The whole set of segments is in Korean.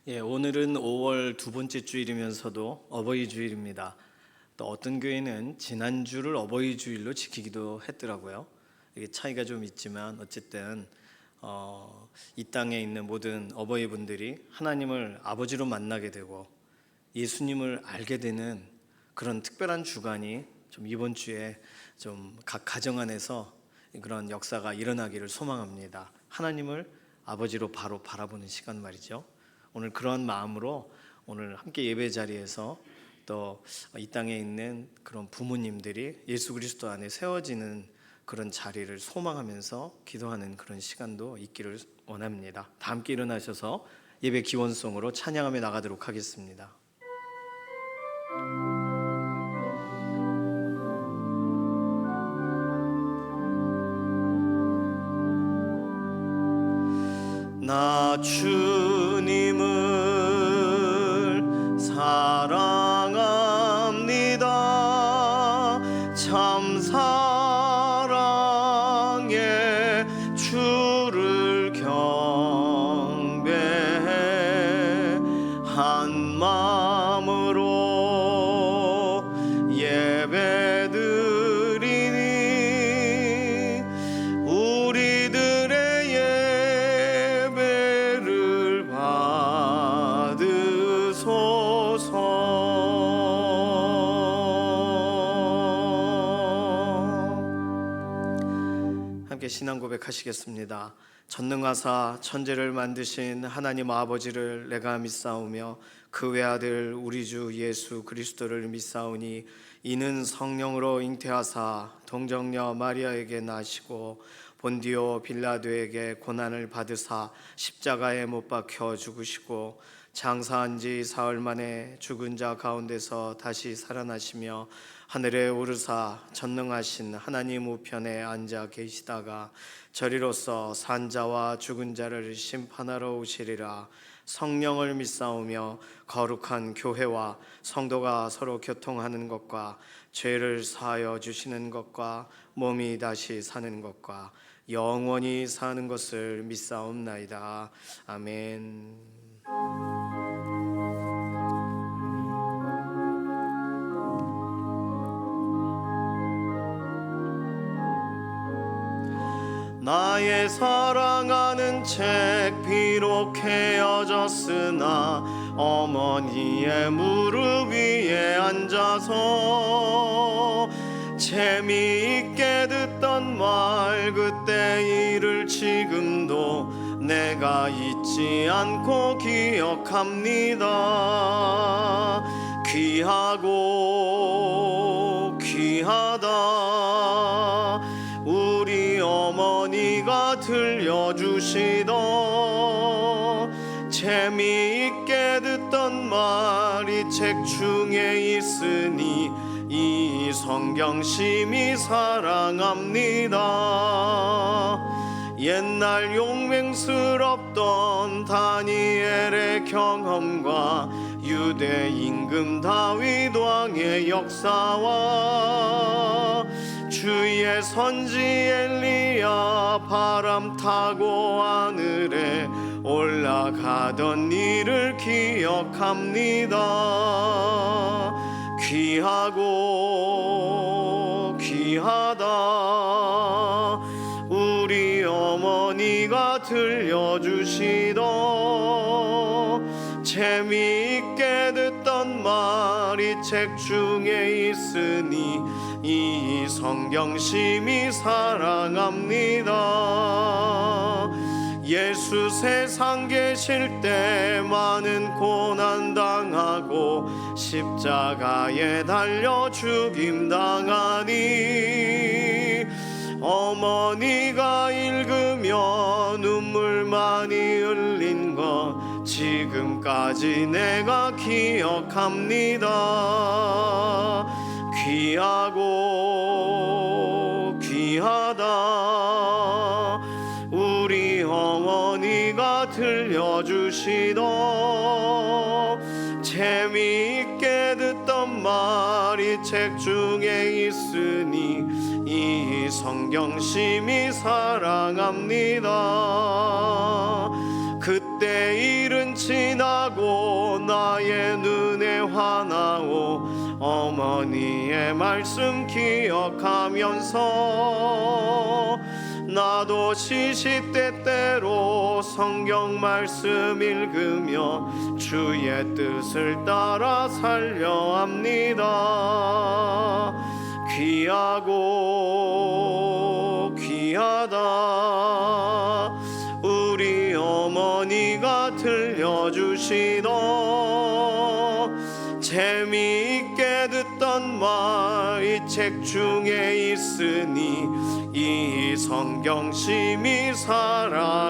오늘은 5월 두 번째 주일이면서도 어버이 주일입니다. 또 어떤 교회는 지난주를 어버이 주일로 지키기도 했더라고요. 이게 차이가 좀 있지만 어쨌든 이 땅에 있는 모든 어버이 분들이 하나님을 아버지로 만나게 되고 예수님을 알게 되는 그런 특별한 주간이 좀 이번 주에 좀 각 가정 안에서 그런 역사가 일어나기를 소망합니다. 하나님을 아버지로 바로 바라보는 시간 말이죠. 오늘 그런 마음으로 오늘 함께 예배 자리에서 또 이 땅에 있는 그런 부모님들이 예수 그리스도 안에 세워지는 그런 자리를 소망하면서 기도하는 그런 시간도 있기를 원합니다. 다 함께 일어나셔서 예배 기원송으로 찬양하며 나가도록 하겠습니다. 나 주님을 사랑합니다. 참 사랑의 주를 경배해 한 마음으로 예배드리니 우리들의 예배를 받으소서. 함께 신앙 고백하시겠습니다. 전능하사 천지를 만드신 하나님 아버지를 내가 믿사오며 그 외아들 우리 주 예수 그리스도를 믿사오니 이는 성령으로 잉태하사 동정녀 마리아에게 나시고 본디오 빌라도에게 고난을 받으사 십자가에 못 박혀 죽으시고 장사한 지 사흘 만에 죽은 자 가운데서 다시 살아나시며 하늘에 오르사 전능하신 하나님 우편에 앉아 계시다가 저리로서 산 자와 죽은 자를 심판하러 오시리라. 성령을 믿사오며 거룩한 교회와 성도가 서로 교통하는 것과 죄를 사하여 주시는 것과 몸이 다시 사는 것과 영원히 사는 것을 믿사옵나이다. 아멘. 나의 사랑하는 책 비록 헤어졌으나 어머니의 무릎 위에 앉아서 재미있게 듣던 말 그때 일을 지금도 내가 잊지 않고 기억합니다. 귀하고 귀하다 우리 어머니가 들려주시던 재미있게 듣던 말이 책 중에 있으니 이 성경 심히 사랑합니다. 옛날 용맹스럽던 다니엘의 경험과 유대 임금 다윗 왕의 역사와 주의 선지 엘리야 바람 타고 하늘에 올라가던 일을 기억합니다. 귀하고 귀하다 우리 어머니가 들려주시던 재미있게 듣던 말이 책 중에 있으니 이 성경 심히 사랑합니다. 예수 세상 계실 때 많은 고난 당하고 십자가에 달려 죽임 당하니 어머니가 읽으며 눈물 많이 흘린 것 지금까지 내가 기억합니다. 귀하고 귀하다 우리 어머니가 들려주시던 재미있게 듣던 말이 책 중에 있으니 이 성경 심히 사랑합니다. 그때 내일은 지나고 나의 눈에 화나오 어머니의 말씀 기억하면서 나도 시시때때로 성경 말씀 읽으며 주의 뜻을 따라 살려 합니다. 귀하고 귀하다 우리 어머니가 들려주시던 재미있게 듣던 말 이 책 중에 있으니 이 성경 심히 사랑합니다.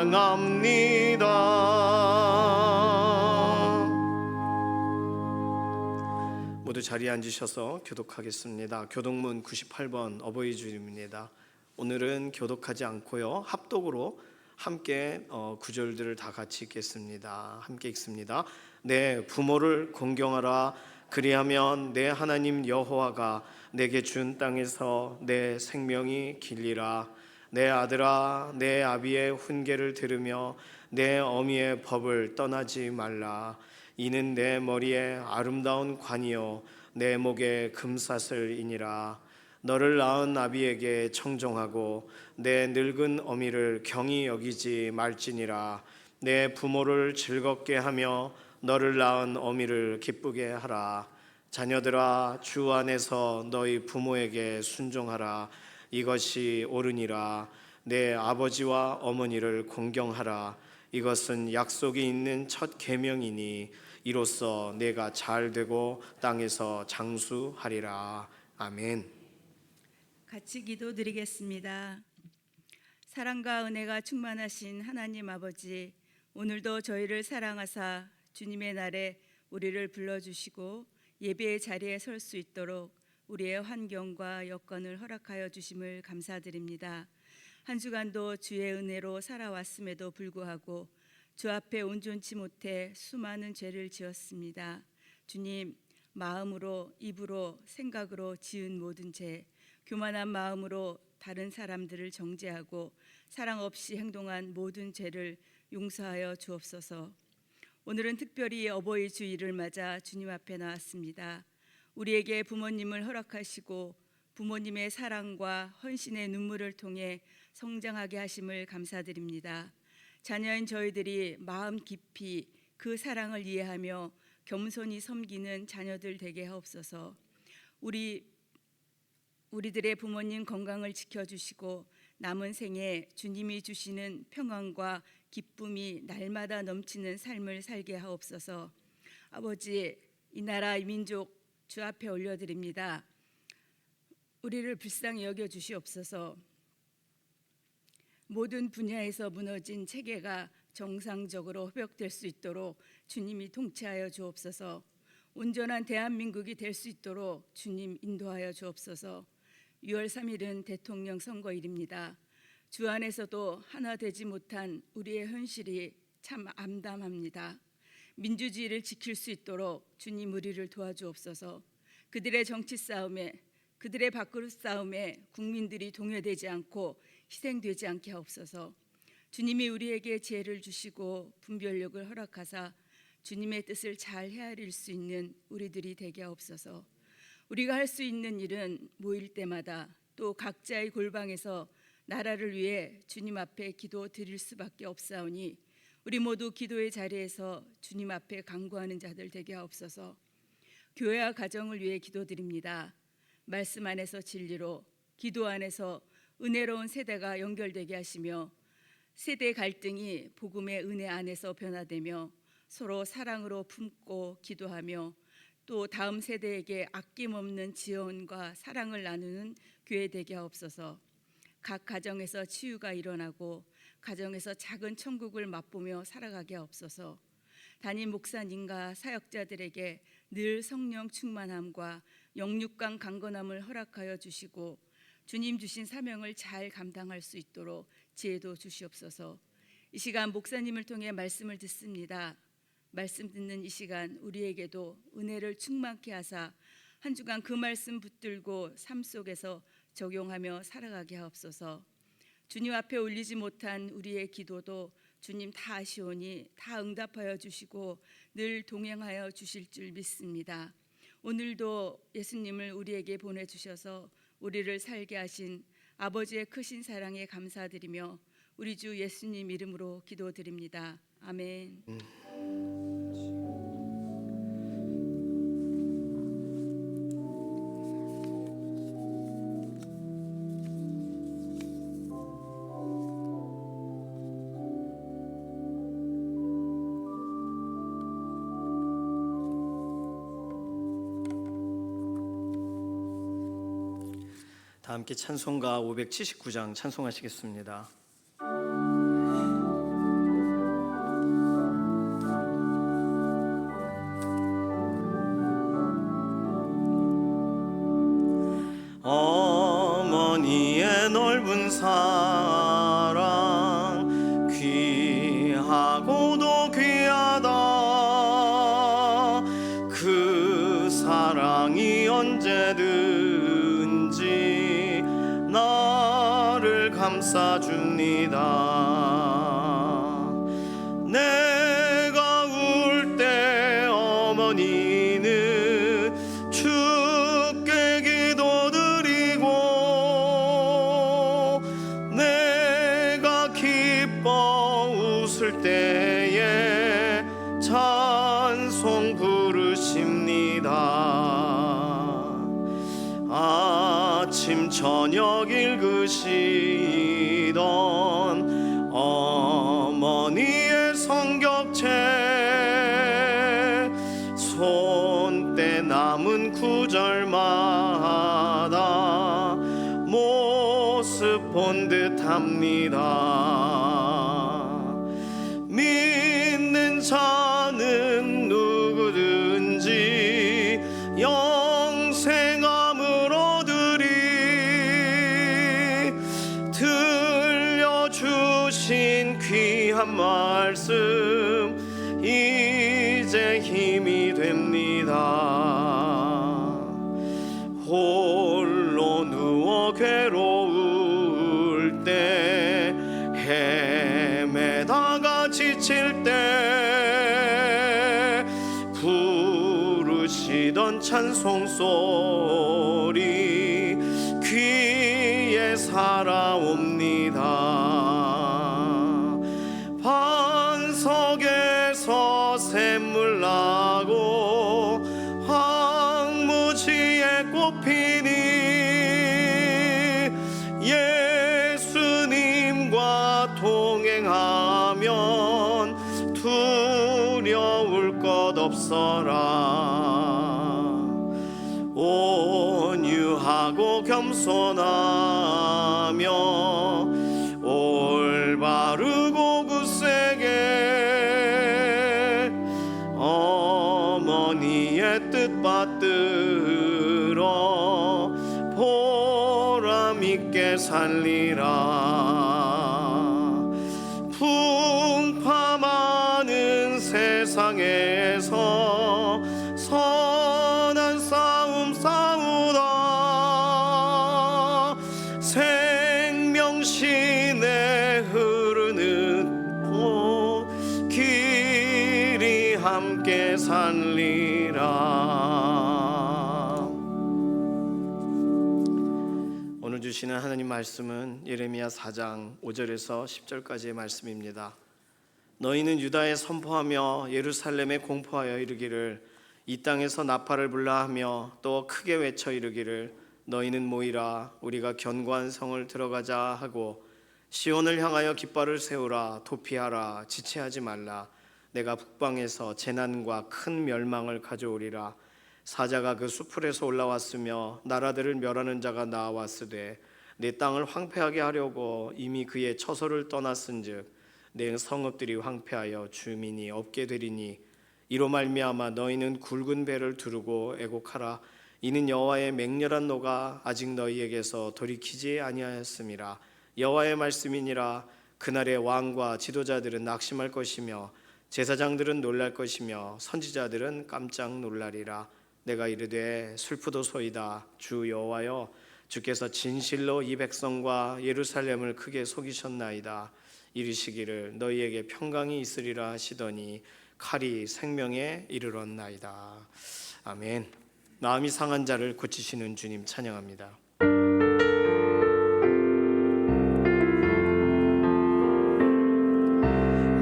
모두 자리에 앉으셔서 교독하겠습니다. 교독문 98번 어버이 주일입니다. 오늘은 교독하지 않고요, 합독으로 함께 구절들을 다 같이 읽겠습니다. 함께 읽습니다. 내 부모를 공경하라. 그리하면 내 하나님 여호와가 내게 준 땅에서 내 생명이 길리라. 내 아들아, 내 아비의 훈계를 들으며 내 어미의 법을 떠나지 말라. 이는 내 머리에 아름다운 관이요 내 목에 금사슬이니라. 너를 낳은 아비에게 청종하고 내 늙은 어미를 경히 여기지 말지니라. 내 부모를 즐겁게 하며 너를 낳은 어미를 기쁘게 하라. 자녀들아, 주 안에서 너희 부모에게 순종하라. 이것이 옳으니라. 내 아버지와 어머니를 공경하라. 이것은 약속이 있는 첫 계명이니 이로써 내가 잘 되고 땅에서 장수하리라. 아멘. 같이 기도드리겠습니다. 사랑과 은혜가 충만하신 하나님 아버지, 오늘도 저희를 사랑하사 주님의 날에 우리를 불러주시고 예배의 자리에 설 수 있도록 우리의 환경과 여건을 허락하여 주심을 감사드립니다. 한 주간도 주의 은혜로 살아왔음에도 불구하고 주 앞에 온전치 못해 수많은 죄를 지었습니다. 주님, 마음으로, 입으로, 생각으로 지은 모든 죄, 교만한 마음으로 다른 사람들을 정죄하고 사랑 없이 행동한 모든 죄를 용서하여 주옵소서. 오늘은 특별히 어버이 주일을 맞아 주님 앞에 나왔습니다. 우리에게 부모님을 허락하시고 부모님의 사랑과 헌신의 눈물을 통해 성장하게 하심을 감사드립니다. 자녀인 저희들이 마음 깊이 그 사랑을 이해하며 겸손히 섬기는 자녀들 되게 하옵소서. 우리들의 부모님 건강을 지켜주시고 남은 생에 주님이 주시는 평안과 기쁨이 날마다 넘치는 삶을 살게 하옵소서. 아버지, 이 나라 이 민족 주 앞에 올려드립니다. 우리를 불쌍히 여겨주시옵소서. 모든 분야에서 무너진 체계가 정상적으로 회복될 수 있도록 주님이 통치하여 주옵소서. 온전한 대한민국이 될 수 있도록 주님 인도하여 주옵소서. 6월 3일은 대통령 선거일입니다. 주 안에서도 하나 되지 못한 우리의 현실이 참 암담합니다. 민주주의를 지킬 수 있도록 주님 우리를 도와주옵소서. 그들의 정치 싸움에, 그들의 밥그릇 싸움에 국민들이 동요되지 않고 희생되지 않게 하옵소서. 주님이 우리에게 지혜를 주시고 분별력을 허락하사 주님의 뜻을 잘 헤아릴 수 있는 우리들이 되게 하옵소서. 우리가 할 수 있는 일은 모일 때마다 또 각자의 골방에서 나라를 위해 주님 앞에 기도 드릴 수밖에 없사오니 우리 모두 기도의 자리에서 주님 앞에 간구하는 자들 되게 하옵소서. 교회와 가정을 위해 기도드립니다. 말씀 안에서 진리로, 기도 안에서 은혜로운 세대가 연결되게 하시며 세대 갈등이 복음의 은혜 안에서 변화되며 서로 사랑으로 품고 기도하며 또 다음 세대에게 아낌없는 지원과 사랑을 나누는 교회 되게 하옵소서. 각 가정에서 치유가 일어나고 가정에서 작은 천국을 맛보며 살아가게 하옵소서. 담임 목사님과 사역자들에게 늘 성령 충만함과 영육간 강건함을 허락하여 주시고 주님 주신 사명을 잘 감당할 수 있도록 지혜도 주시옵소서. 이 시간 목사님을 통해 말씀을 듣습니다. 말씀 듣는 이 시간 우리에게도 은혜를 충만케 하사 한 주간 그 말씀 붙들고 삶 속에서 적용하며 살아가게 하옵소서. 주님 앞에 올리지 못한 우리의 기도도 주님 다 아시오니 다 응답하여 주시고 늘 동행하여 주실 줄 믿습니다. 오늘도 예수님을 우리에게 보내주셔서 우리를 살게 하신 아버지의 크신 사랑에 감사드리며 우리 주 예수님 이름으로 기도드립니다. 아멘. 다 함께 찬송가 579장 찬송하시겠습니다. 어머니의 넓은 사랑 귀하고도 귀하다. 그 사랑이 언제든지 나를 감싸줍니다. 내가 울 때 어머니는 주께 기도드리고 내가 기뻐 웃을 때에 찬송 부르십니다. 아침 저녁 읽으시던 어머니의 성격책 손때 남은 구절마다 모습 본 듯합니다. 믿는 자는 누구든지 영생함을 얻으리. 들려주신 귀한 말씀 이제 힘이 됩니다. 홀로 누워 괴로울 때 헤매다가 지칠 때 부르시던 찬송 소리 귀에 살아옵니다. 반석에서 샘물 나고 황무지에 꽃피니 예수님과 동행하면 두려울 것 없어라. 온유하고 겸손하며 올바르고 굳세게 어머니의 뜻 받들어 보람 있게 살리라. 풍파많은 세상에서 선한 싸움 싸우다 생명신에 흐르는 꽃 길이 함께 살리라. 오늘 주시는 하나님 말씀은 예레미야 4장 5절에서 10절까지의 말씀입니다. 너희는 유다에 선포하며 예루살렘에 공포하여 이르기를 이 땅에서 나팔을 불라 하며 또 크게 외쳐 이르기를 너희는 모이라 우리가 견고한 성을 들어가자 하고 시온을 향하여 깃발을 세우라. 도피하라. 지체하지 말라. 내가 북방에서 재난과 큰 멸망을 가져오리라. 사자가 그 수풀에서 올라왔으며 나라들을 멸하는 자가 나와왔으되 내 땅을 황폐하게 하려고 이미 그의 처소를 떠났은즉 내 성읍들이 황폐하여 주민이 없게 되리니 이로 말미암아 너희는 굵은 배를 두르고 애곡하라. 이는 여호와의 맹렬한 노가 아직 너희에게서 돌이키지 아니하였음이라. 여호와의 말씀이니라. 그날의 왕과 지도자들은 낙심할 것이며 제사장들은 놀랄 것이며 선지자들은 깜짝 놀라리라. 내가 이르되 슬프도소이다. 주 여호와여, 주께서 진실로 이 백성과 예루살렘을 크게 속이셨나이다. 이르시기를 너희에게 평강이 있으리라 하시더니 칼이 생명에 이르렀나이다. 아멘. 마음이 상한 자를 고치시는 주님 찬양합니다.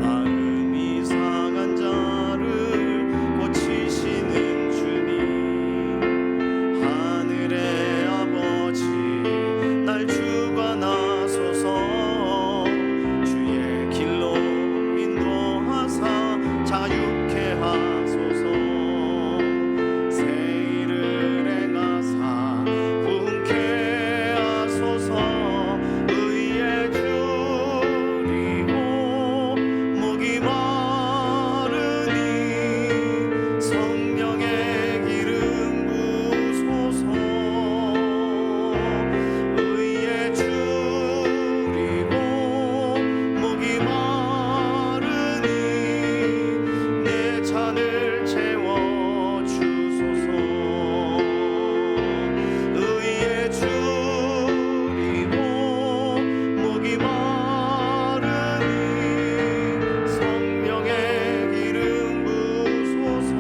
마음이 상한 자를 고치시는 주님, 하늘의 아버지 날 주관하소서. 주의 길로 인도하사 자유케 하소서. 새 일을 행하사 부흥케 하소서. 의의 주리고 목이 마르니 성령의 기름 부소서. 의의 주리고 목이 마르니 내 잔을 채워 주소서. 의의 주리고 목이 마르니 성령의 기름 부소서.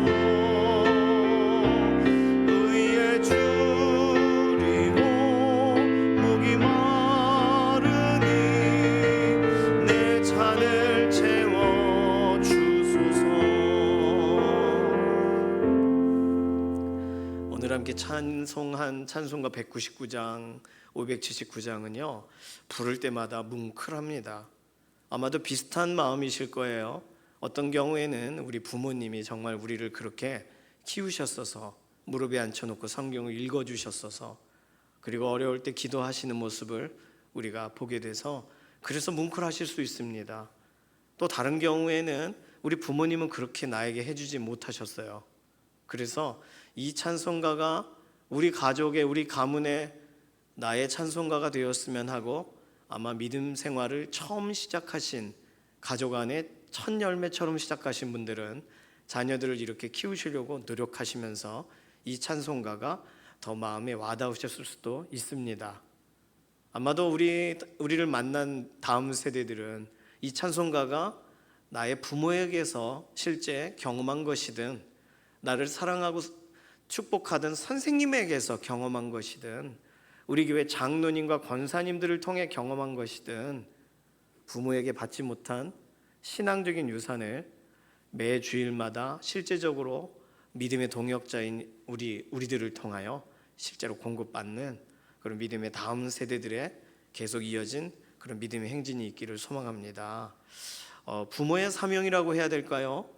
의의 주리고 목이 마르니 내 잔을 채워 주소서. 오늘 함께 찬송한 찬송가 199장, 579장은요 부를 때마다 뭉클합니다. 아마도 비슷한 마음이실 거예요. 어떤 경우에는 우리 부모님이 정말 우리를 그렇게 키우셨어서 무릎에 앉혀놓고 성경을 읽어주셨어서, 그리고 어려울 때 기도하시는 모습을 우리가 보게 돼서 그래서 뭉클하실 수 있습니다. 또 다른 경우에는 우리 부모님은 그렇게 나에게 해주지 못하셨어요. 그래서 이 찬송가가 우리 가족의, 우리 가문의 나의 찬송가가 되었으면 하고, 아마 믿음 생활을 처음 시작하신 가족 안에 첫 열매처럼 시작하신 분들은 자녀들을 이렇게 키우시려고 노력하시면서 이 찬송가가 더 마음에 와닿으셨을 수도 있습니다. 아마도 우리를 만난 다음 세대들은 이 찬송가가 나의 부모에게서 실제 경험한 것이든, 나를 사랑하고 축복하던 선생님에게서 경험한 것이든, 우리 교회 장로님과 권사님들을 통해 경험한 것이든, 부모에게 받지 못한 신앙적인 유산을 매 주일마다 실제적으로 믿음의 동역자인 우리들을 통하여 실제로 공급받는 그런 믿음의 다음 세대들의 계속 이어진 그런 믿음의 행진이 있기를 소망합니다. 부모의 사명이라고 해야 될까요?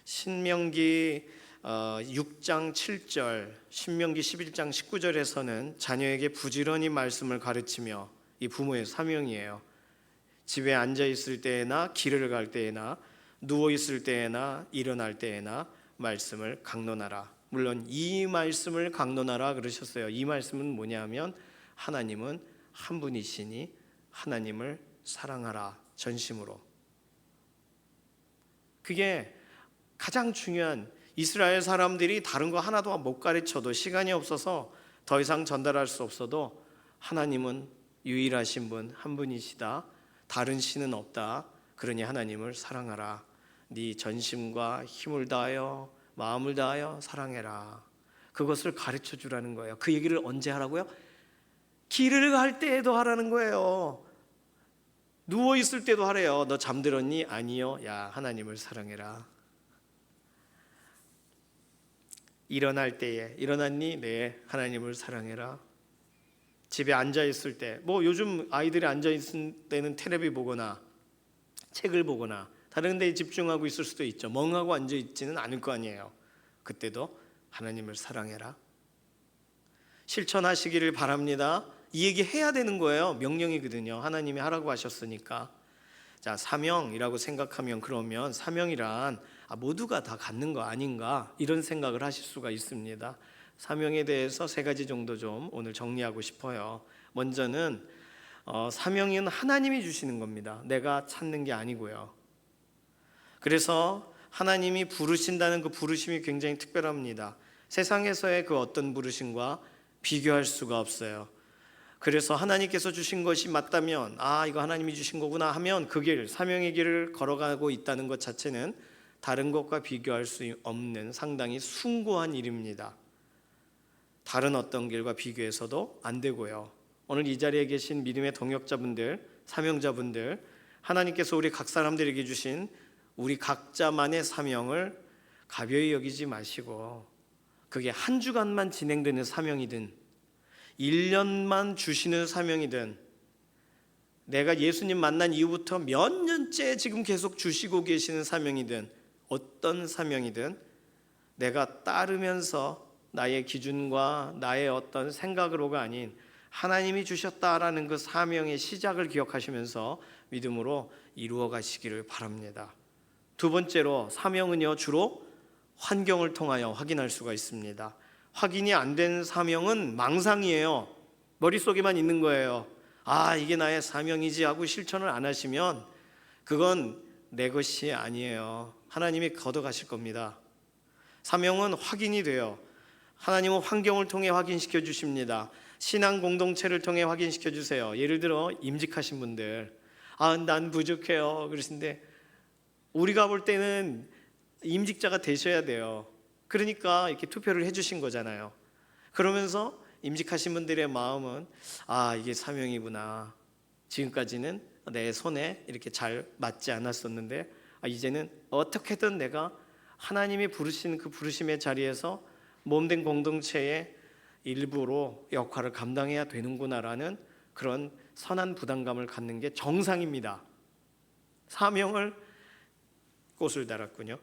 신명기 6장 7절, 신명기 11장 19절에서는 자녀에게 부지런히 말씀을 가르치며, 이 부모의 사명이에요. 집에 앉아 있을 때에나 길을 갈 때에나 누워 있을 때에나 일어날 때에나 말씀을 강론하라. 물론 이 말씀을 강론하라 그러셨어요. 이 말씀은 뭐냐면 하나님은 한 분이시니 하나님을 사랑하라 전심으로. 그게 가장 중요한, 이스라엘 사람들이 다른 거 하나도 못 가르쳐도 시간이 없어서 더 이상 전달할 수 없어도 하나님은 유일하신 분 한 분이시다, 다른 신은 없다, 그러니 하나님을 사랑하라. 네 전심과 힘을 다하여 마음을 다하여 사랑해라. 그것을 가르쳐 주라는 거예요. 그 얘기를 언제 하라고요? 길을 갈 때에도 하라는 거예요. 누워 있을 때도 하래요. 너 잠들었니? 아니요. 야, 하나님을 사랑해라. 일어날 때에 일어났니? 네, 하나님을 사랑해라. 집에 앉아 있을 때, 뭐 요즘 아이들이 앉아 있을 때는 텔레비 보거나 책을 보거나 다른 데에 집중하고 있을 수도 있죠. 멍하고 앉아 있지는 않을 거 아니에요. 그때도 하나님을 사랑해라. 실천하시기를 바랍니다. 이 얘기 해야 되는 거예요. 명령이거든요. 하나님이 하라고 하셨으니까. 자, 사명이라고 생각하면, 그러면 사명이란 모두가 다 갖는 거 아닌가, 이런 생각을 하실 수가 있습니다. 사명에 대해서 세 가지 정도 좀 오늘 정리하고 싶어요. 먼저는 사명은 하나님이 주시는 겁니다. 내가 찾는 게 아니고요. 그래서 하나님이 부르신다는 그 부르심이 굉장히 특별합니다. 세상에서의 그 어떤 부르심과 비교할 수가 없어요. 그래서 하나님께서 주신 것이 맞다면 이거 하나님이 주신 거구나 하면 그 길, 사명의 길을 걸어가고 있다는 것 자체는 다른 것과 비교할 수 없는 상당히 숭고한 일입니다. 다른 어떤 길과 비교해서도 안 되고요. 오늘 이 자리에 계신 믿음의 동역자분들, 사명자분들, 하나님께서 우리 각 사람들에게 주신 우리 각자만의 사명을 가벼이 여기지 마시고, 그게 한 주간만 진행되는 사명이든 1년만 주시는 사명이든 내가 예수님 만난 이후부터 몇 년째 지금 계속 주시고 계시는 사명이든 어떤 사명이든 내가 따르면서 나의 기준과 나의 어떤 생각으로가 아닌 하나님이 주셨다라는 그 사명의 시작을 기억하시면서 믿음으로 이루어 가시기를 바랍니다. 두 번째로, 사명은요 주로 환경을 통하여 확인할 수가 있습니다. 확인이 안 된 사명은 망상이에요. 머릿속에만 있는 거예요. 이게 나의 사명이지 하고 실천을 안 하시면 그건 내 것이 아니에요. 하나님이 걷어가실 겁니다. 사명은 확인이 돼요. 하나님은 환경을 통해 확인시켜 주십니다. 신앙 공동체를 통해 확인시켜 주세요. 예를 들어 임직하신 분들, 난 부족해요 그러신데 우리가 볼 때는 임직자가 되셔야 돼요. 그러니까 이렇게 투표를 해주신 거잖아요. 그러면서 임직하신 분들의 마음은 이게 사명이구나. 지금까지는 내 손에 이렇게 잘 맞지 않았었는데 이제는 어떻게든 내가 하나님이 부르신 그 부르심의 자리에서 몸된 공동체의 일부로 역할을 감당해야 되는구나라는 그런 선한 부담감을 갖는 게 정상입니다. 사명을 꽃을 달았군요.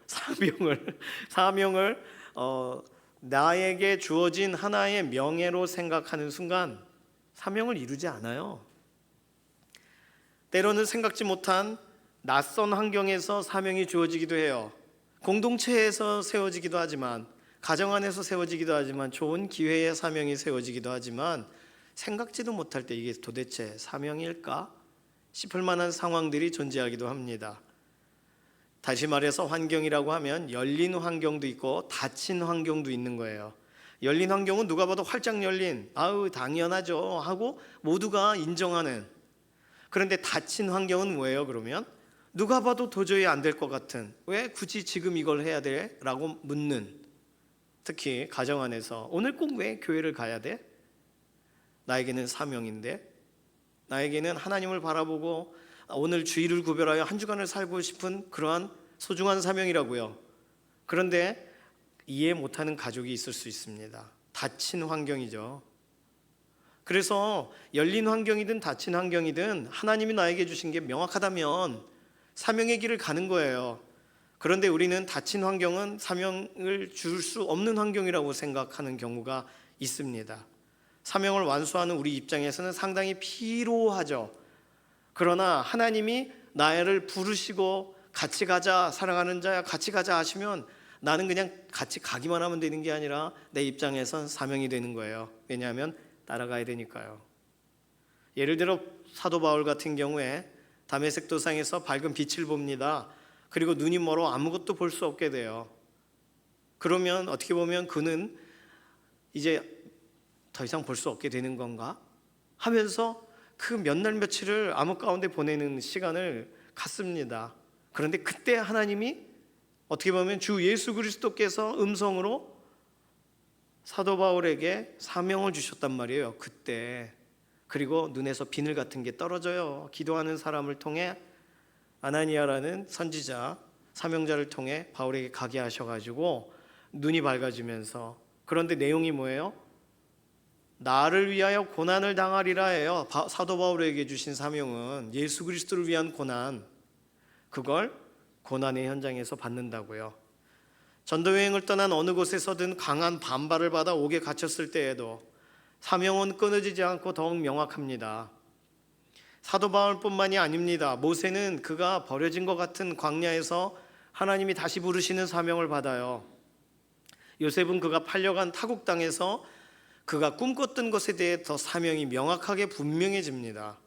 사명을 나에게 주어진 하나의 명예로 생각하는 순간 사명을 이루지 않아요. 때로는 생각지 못한 낯선 환경에서 사명이 주어지기도 해요. 공동체에서 세워지기도 하지만, 가정 안에서 세워지기도 하지만, 좋은 기회에 사명이 세워지기도 하지만 생각지도 못할 때 이게 도대체 사명일까 싶을 만한 상황들이 존재하기도 합니다. 다시 말해서 환경이라고 하면 열린 환경도 있고 닫힌 환경도 있는 거예요. 열린 환경은 누가 봐도 활짝 열린, 당연하죠 하고 모두가 인정하는. 그런데 닫힌 환경은 뭐예요? 그러면 누가 봐도 도저히 안 될 것 같은, 왜 굳이 지금 이걸 해야 돼? 라고 묻는. 특히 가정 안에서 오늘 꼭 왜 교회를 가야 돼? 나에게는 사명인데, 나에게는 하나님을 바라보고 오늘 주일을 구별하여 한 주간을 살고 싶은 그러한 소중한 사명이라고요. 그런데 이해 못하는 가족이 있을 수 있습니다. 닫힌 환경이죠. 그래서 열린 환경이든 닫힌 환경이든 하나님이 나에게 주신 게 명확하다면 사명의 길을 가는 거예요. 그런데 우리는 닫힌 환경은 사명을 줄 수 없는 환경이라고 생각하는 경우가 있습니다. 사명을 완수하는 우리 입장에서는 상당히 피로하죠. 그러나 하나님이 나를 부르시고 같이 가자, 사랑하는 자야 같이 가자 하시면 나는 그냥 같이 가기만 하면 되는 게 아니라 내 입장에선 사명이 되는 거예요. 왜냐하면 따라가야 되니까요. 예를 들어 사도 바울 같은 경우에 다메섹 도상에서 밝은 빛을 봅니다. 그리고 눈이 멀어 아무것도 볼 수 없게 돼요. 그러면 어떻게 보면 그는 이제 더 이상 볼 수 없게 되는 건가 하면서 그 몇 날 며칠을 암흑 가운데 보내는 시간을 갖습니다. 그런데 그때 하나님이 어떻게 보면 주 예수 그리스도께서 음성으로 사도 바울에게 사명을 주셨단 말이에요. 그때. 그리고 눈에서 비늘 같은 게 떨어져요. 기도하는 사람을 통해 아나니아라는 선지자, 사명자를 통해 바울에게 가게 하셔가지고 눈이 밝아지면서, 그런데 내용이 뭐예요? 나를 위하여 고난을 당하리라 해요. 사도 바울에게 주신 사명은 예수 그리스도를 위한 고난, 그걸 고난의 현장에서 받는다고요. 전도 여행을 떠난 어느 곳에서든 강한 반발을 받아 옥에 갇혔을 때에도 사명은 끊어지지 않고 더욱 명확합니다. 사도 바울뿐만이 아닙니다. 모세는 그가 버려진 것 같은 광야에서 하나님이 다시 부르시는 사명을 받아요. 요셉은 그가 팔려간 타국 땅에서 그가 꿈꿨던 것에 대해 더 사명이 명확하게 분명해집니다.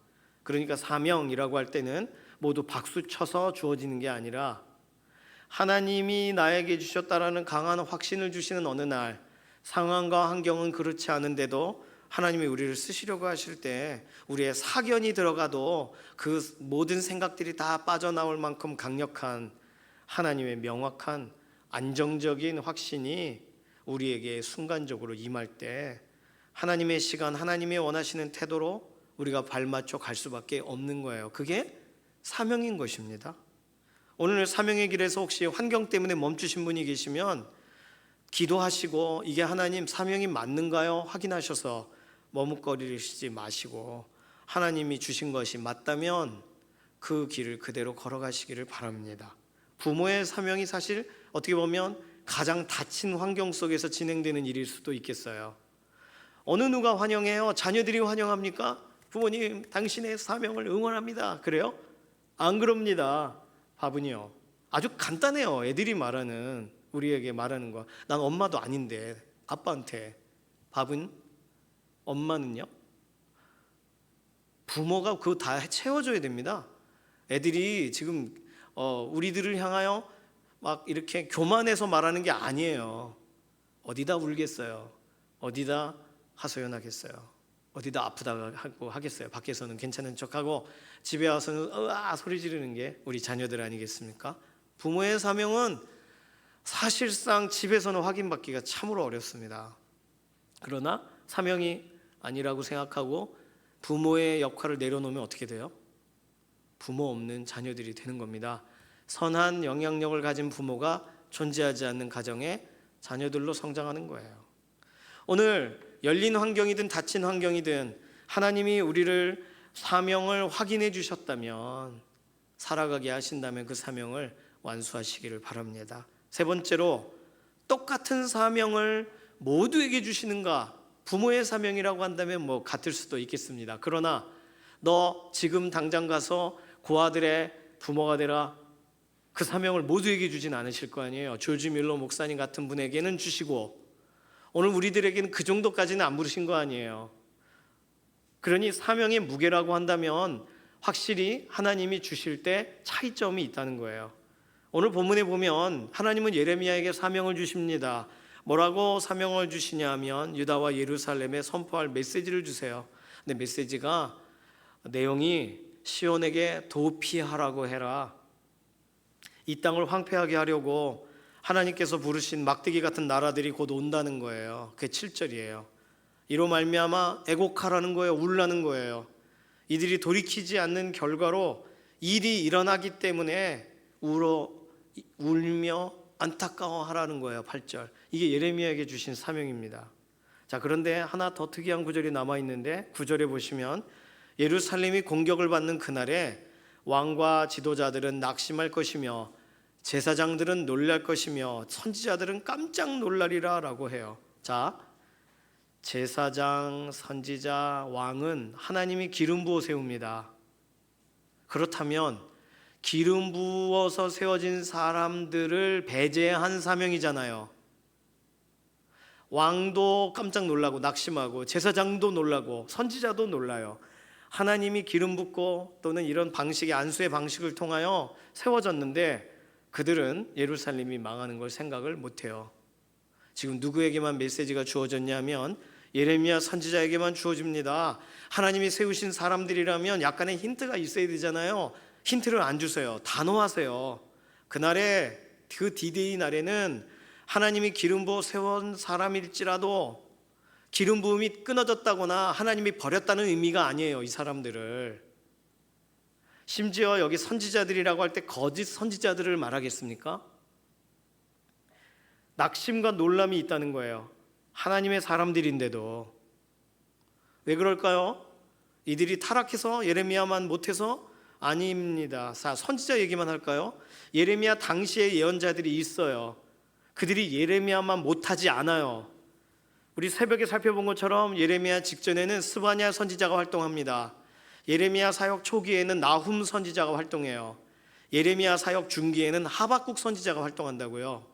그러니까 사명이라고 할 때는 모두 박수 쳐서 주어지는 게 아니라 하나님이 나에게 주셨다라는 강한 확신을 주시는 어느 날, 상황과 환경은 그렇지 않은데도 하나님이 우리를 쓰시려고 하실 때 우리의 사견이 들어가도 그 모든 생각들이 다 빠져나올 만큼 강력한 하나님의 명확한 안정적인 확신이 우리에게 순간적으로 임할 때 하나님의 시간, 하나님이 원하시는 태도로 우리가 발맞춰 갈 수밖에 없는 거예요. 그게 사명인 것입니다. 오늘 사명의 길에서 혹시 환경 때문에 멈추신 분이 계시면 기도하시고 이게 하나님 사명이 맞는가요? 확인하셔서 머뭇거리시지 마시고 하나님이 주신 것이 맞다면 그 길을 그대로 걸어가시기를 바랍니다. 부모의 사명이 사실 어떻게 보면 가장 닫힌 환경 속에서 진행되는 일일 수도 있겠어요. 어느 누가 환영해요? 자녀들이 환영합니까? 부모님 당신의 사명을 응원합니다. 그래요? 안 그럽니다. 밥은요 아주 간단해요. 애들이 말하는, 우리에게 말하는 거. 난 엄마도 아닌데 아빠한테 밥은? 엄마는요? 부모가 그거 다 채워줘야 됩니다. 애들이 지금 우리들을 향하여 막 이렇게 교만해서 말하는 게 아니에요. 어디다 울겠어요? 어디다 하소연하겠어요? 어디다 아프다고 하고 하겠어요? 밖에서는 괜찮은 척하고 집에 와서는 으아 소리 지르는 게 우리 자녀들 아니겠습니까? 부모의 사명은 사실상 집에서는 확인받기가 참으로 어렵습니다. 그러나 사명이 아니라고 생각하고 부모의 역할을 내려놓으면 어떻게 돼요? 부모 없는 자녀들이 되는 겁니다. 선한 영향력을 가진 부모가 존재하지 않는 가정에 자녀들로 성장하는 거예요. 오늘 열린 환경이든 닫힌 환경이든 하나님이 우리를 사명을 확인해 주셨다면, 살아가게 하신다면 그 사명을 완수하시기를 바랍니다. 세 번째로, 똑같은 사명을 모두에게 주시는가? 부모의 사명이라고 한다면 뭐 같을 수도 있겠습니다. 그러나 너 지금 당장 가서 고아들의 부모가 되라, 그 사명을 모두에게 주진 않으실 거 아니에요. 조지 밀러 목사님 같은 분에게는 주시고 오늘 우리들에게는 그 정도까지는 안 부르신 거 아니에요. 그러니 사명의 무게라고 한다면 확실히 하나님이 주실 때 차이점이 있다는 거예요. 오늘 본문에 보면 하나님은 예레미야에게 사명을 주십니다. 뭐라고 사명을 주시냐면 유다와 예루살렘에 선포할 메시지를 주세요. 근데 메시지가 내용이 시온에게 도피하라고 해라. 이 땅을 황폐하게 하려고 하나님께서 부르신 막대기 같은 나라들이 곧 온다는 거예요. 그게 7절이에요. 이로 말미암아 애곡하라는 거예요. 울라는 거예요. 이들이 돌이키지 않는 결과로 일이 일어나기 때문에 울며 안타까워하라는 거예요. 8절. 이게 예레미야에게 주신 사명입니다. 자, 그런데 하나 더 특이한 구절이 남아 있는데 9절에 보시면 예루살렘이 공격을 받는 그날에 왕과 지도자들은 낙심할 것이며 제사장들은 놀랄 것이며 선지자들은 깜짝 놀라리라 라고 해요. 자, 제사장, 선지자, 왕은 하나님이 기름 부어 세웁니다. 그렇다면 기름 부어서 세워진 사람들을 배제한 사명이잖아요. 왕도 깜짝 놀라고 낙심하고 제사장도 놀라고 선지자도 놀라요. 하나님이 기름 붓고 또는 이런 방식의 안수의 방식을 통하여 세워졌는데 그들은 예루살렘이 망하는 걸 생각을 못해요. 지금 누구에게만 메시지가 주어졌냐면 예레미야 선지자에게만 주어집니다. 하나님이 세우신 사람들이라면 약간의 힌트가 있어야 되잖아요. 힌트를 안 주세요. 단호하세요. 그날에 그 디데이 날에는 하나님이 기름 부어 세운 사람일지라도 기름 부음이 끊어졌다거나 하나님이 버렸다는 의미가 아니에요. 이 사람들을. 심지어 여기 선지자들이라고 할 때 거짓 선지자들을 말하겠습니까? 낙심과 놀람이 있다는 거예요. 하나님의 사람들인데도. 왜 그럴까요? 이들이 타락해서 예레미야만 못해서? 아닙니다. 선지자 얘기만 할까요? 예레미야 당시에 예언자들이 있어요. 그들이 예레미야만 못하지 않아요. 우리 새벽에 살펴본 것처럼 예레미야 직전에는 스바냐 선지자가 활동합니다. 예레미야 사역 초기에는 나훔 선지자가 활동해요. 예레미야 사역 중기에는 하박국 선지자가 활동한다고요.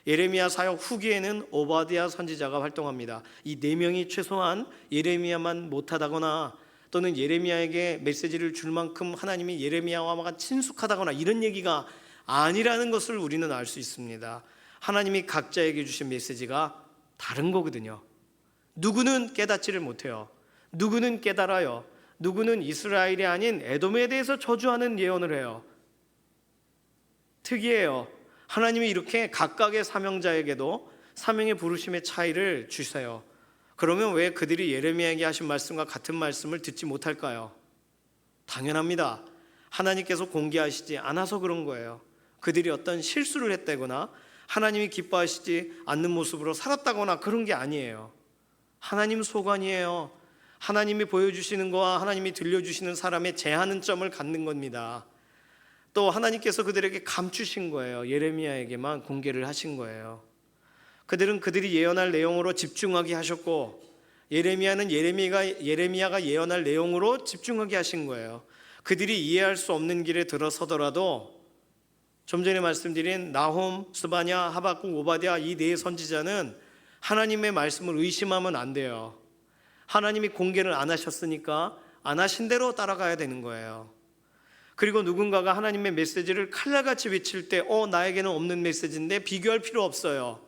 예레미야 사역 후기에는 오바댜 선지자가 활동합니다. 이 네 명이 최소한 예레미야만 못하다거나 또는 예레미야에게 메시지를 줄 만큼 하나님이 예레미야와 친숙하다거나 이런 얘기가 아니라는 것을 우리는 알 수 있습니다. 하나님이 각자에게 주신 메시지가 다른 거거든요. 누구는 깨닫지를 못해요. 누구는 깨달아요. 누구는 이스라엘이 아닌 에돔에 대해서 저주하는 예언을 해요. 특이해요. 하나님이 이렇게 각각의 사명자에게도 사명의 부르심의 차이를 주세요. 그러면 왜 그들이 예레미야에게 하신 말씀과 같은 말씀을 듣지 못할까요? 당연합니다. 하나님께서 공개하시지 않아서 그런 거예요. 그들이 어떤 실수를 했다거나 하나님이 기뻐하시지 않는 모습으로 살았다거나 그런 게 아니에요. 하나님 소관이에요. 하나님이 보여주시는 거와 하나님이 들려주시는 사람의 제하는 점을 갖는 겁니다. 또 하나님께서 그들에게 감추신 거예요. 예레미야에게만 공개를 하신 거예요. 그들은 그들이 예언할 내용으로 집중하게 하셨고, 예레미야는 예레미야가 예언할 내용으로 집중하게 하신 거예요. 그들이 이해할 수 없는 길에 들어서더라도 좀 전에 말씀드린 나홈, 스바냐, 하박국, 오바댜 이 네 선지자는 하나님의 말씀을 의심하면 안 돼요. 하나님이 공개를 안 하셨으니까 안 하신 대로 따라가야 되는 거예요. 그리고 누군가가 하나님의 메시지를 칼날같이 외칠 때 나에게는 없는 메시지인데 비교할 필요 없어요.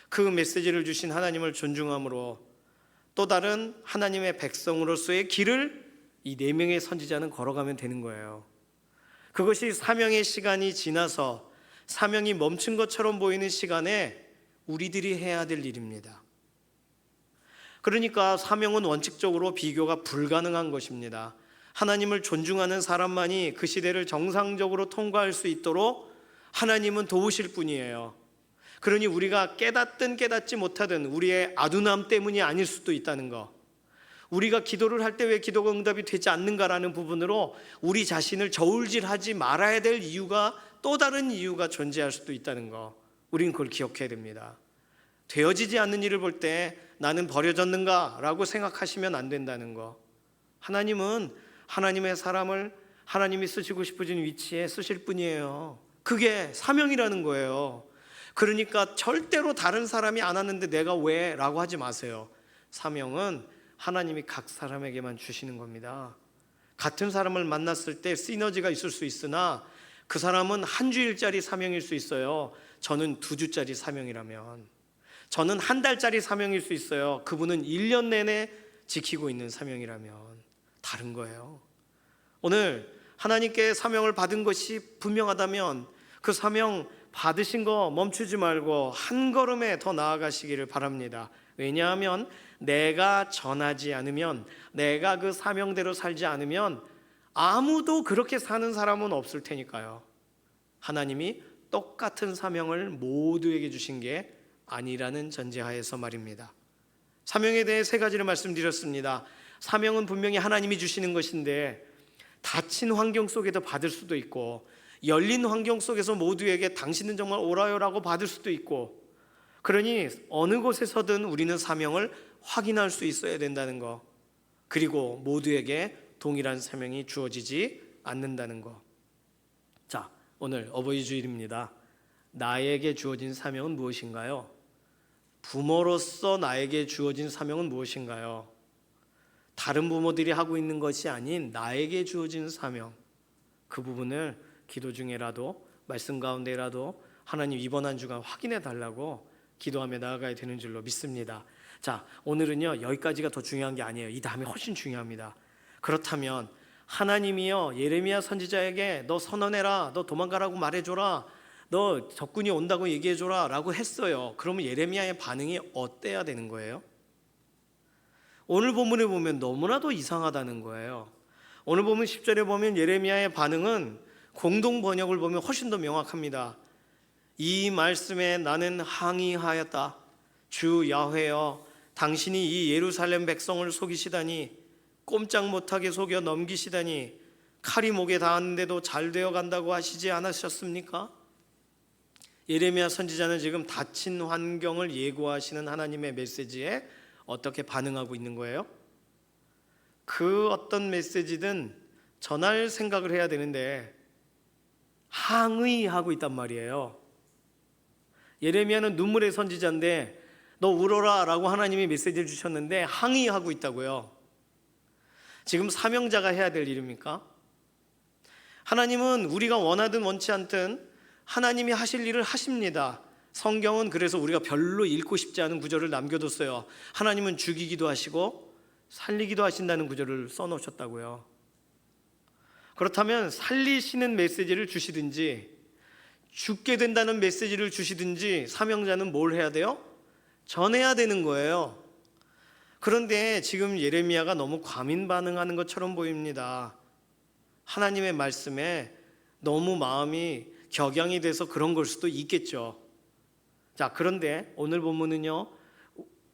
그 메시지를 주신 하나님을 존중함으로 또 다른 하나님의 백성으로서의 길을 이 네 명의 선지자는 걸어가면 되는 거예요. 그것이 사명의 시간이 지나서 사명이 멈춘 것처럼 보이는 시간에 우리들이 해야 될 일입니다. 그러니까 사명은 원칙적으로 비교가 불가능한 것입니다. 하나님을 존중하는 사람만이 그 시대를 정상적으로 통과할 수 있도록 하나님은 도우실 뿐이에요. 그러니 우리가 깨닫든 깨닫지 못하든 우리의 아둔함 때문이 아닐 수도 있다는 거, 우리가 기도를 할 때 왜 기도가 응답이 되지 않는가라는 부분으로 우리 자신을 저울질하지 말아야 될 이유가 또 다른 이유가 존재할 수도 있다는 거, 우리는 그걸 기억해야 됩니다. 되어지지 않는 일을 볼 때 나는 버려졌는가 라고 생각하시면 안 된다는 거. 하나님은 하나님의 사람을 하나님이 쓰시고 싶으신 위치에 쓰실 뿐이에요. 그게 사명이라는 거예요. 그러니까 절대로 다른 사람이 안 하는데 내가 왜? 라고 하지 마세요. 사명은 하나님이 각 사람에게만 주시는 겁니다. 같은 사람을 만났을 때 시너지가 있을 수 있으나 그 사람은 한 주일짜리 사명일 수 있어요. 저는 2주짜리 사명이라면, 저는 한 달짜리 사명일 수 있어요. 그분은 1년 내내 지키고 있는 사명이라면 다른 거예요. 오늘 하나님께 사명을 받은 것이 분명하다면 그 사명 받으신 거 멈추지 말고 한 걸음에 더 나아가시기를 바랍니다. 왜냐하면 내가 전하지 않으면, 내가 그 사명대로 살지 않으면 아무도 그렇게 사는 사람은 없을 테니까요. 하나님이 똑같은 사명을 모두에게 주신 게 아니라는 전제하에서 말입니다. 사명에 대해 3가지를 말씀드렸습니다. 사명은 분명히 하나님이 주시는 것인데 닫힌 환경 속에도 받을 수도 있고, 열린 환경 속에서 모두에게 당신은 정말 옳아요라고 받을 수도 있고, 그러니 어느 곳에서든 우리는 사명을 확인할 수 있어야 된다는 거, 그리고 모두에게 동일한 사명이 주어지지 않는다는 거. 자, 오늘 어버이 주일입니다. 나에게 주어진 사명은 무엇인가요? 부모로서 나에게 주어진 사명은 무엇인가요? 다른 부모들이 하고 있는 것이 아닌 나에게 주어진 사명, 그 부분을 기도 중에라도 말씀 가운데라도 하나님 이번 한 주간 확인해 달라고 기도하며 나아가야 되는 줄로 믿습니다. 자, 오늘은요 여기까지가 더 중요한 게 아니에요. 이 다음에 훨씬 중요합니다. 그렇다면 하나님이요 예레미야 선지자에게 너 선언해라, 너 도망가라고 말해줘라, 너 적군이 온다고 얘기해줘라 라고 했어요. 그러면 예레미야의 반응이 어때야 되는 거예요? 오늘 본문에 보면 너무나도 이상하다는 거예요. 오늘 보면 10절에 보면 예레미야의 반응은 공동 번역을 보면 훨씬 더 명확합니다. 이 말씀에 나는 항의하였다. 주 야훼여, 당신이 이 예루살렘 백성을 속이시다니, 꼼짝 못하게 속여 넘기시다니, 칼이 목에 닿았는데도 잘 되어 간다고 하시지 않으셨습니까? 예레미야 선지자는 지금 닫힌 환경을 예고하시는 하나님의 메시지에 어떻게 반응하고 있는 거예요? 그 어떤 메시지든 전할 생각을 해야 되는데 항의하고 있단 말이에요. 예레미야는 눈물의 선지자인데 너 울어라 라고 하나님이 메시지를 주셨는데 항의하고 있다고요. 지금 사명자가 해야 될 일입니까? 하나님은 우리가 원하든 원치 않든 하나님이 하실 일을 하십니다. 성경은 그래서 우리가 별로 읽고 싶지 않은 구절을 남겨뒀어요. 하나님은 죽이기도 하시고 살리기도 하신다는 구절을 써놓으셨다고요. 그렇다면 살리시는 메시지를 주시든지 죽게 된다는 메시지를 주시든지 사명자는 뭘 해야 돼요? 전해야 되는 거예요. 그런데 지금 예레미야가 너무 과민 반응하는 것처럼 보입니다. 하나님의 말씀에 너무 마음이 격양이 돼서 그런 걸 수도 있겠죠. 자, 그런데 오늘 본문은요,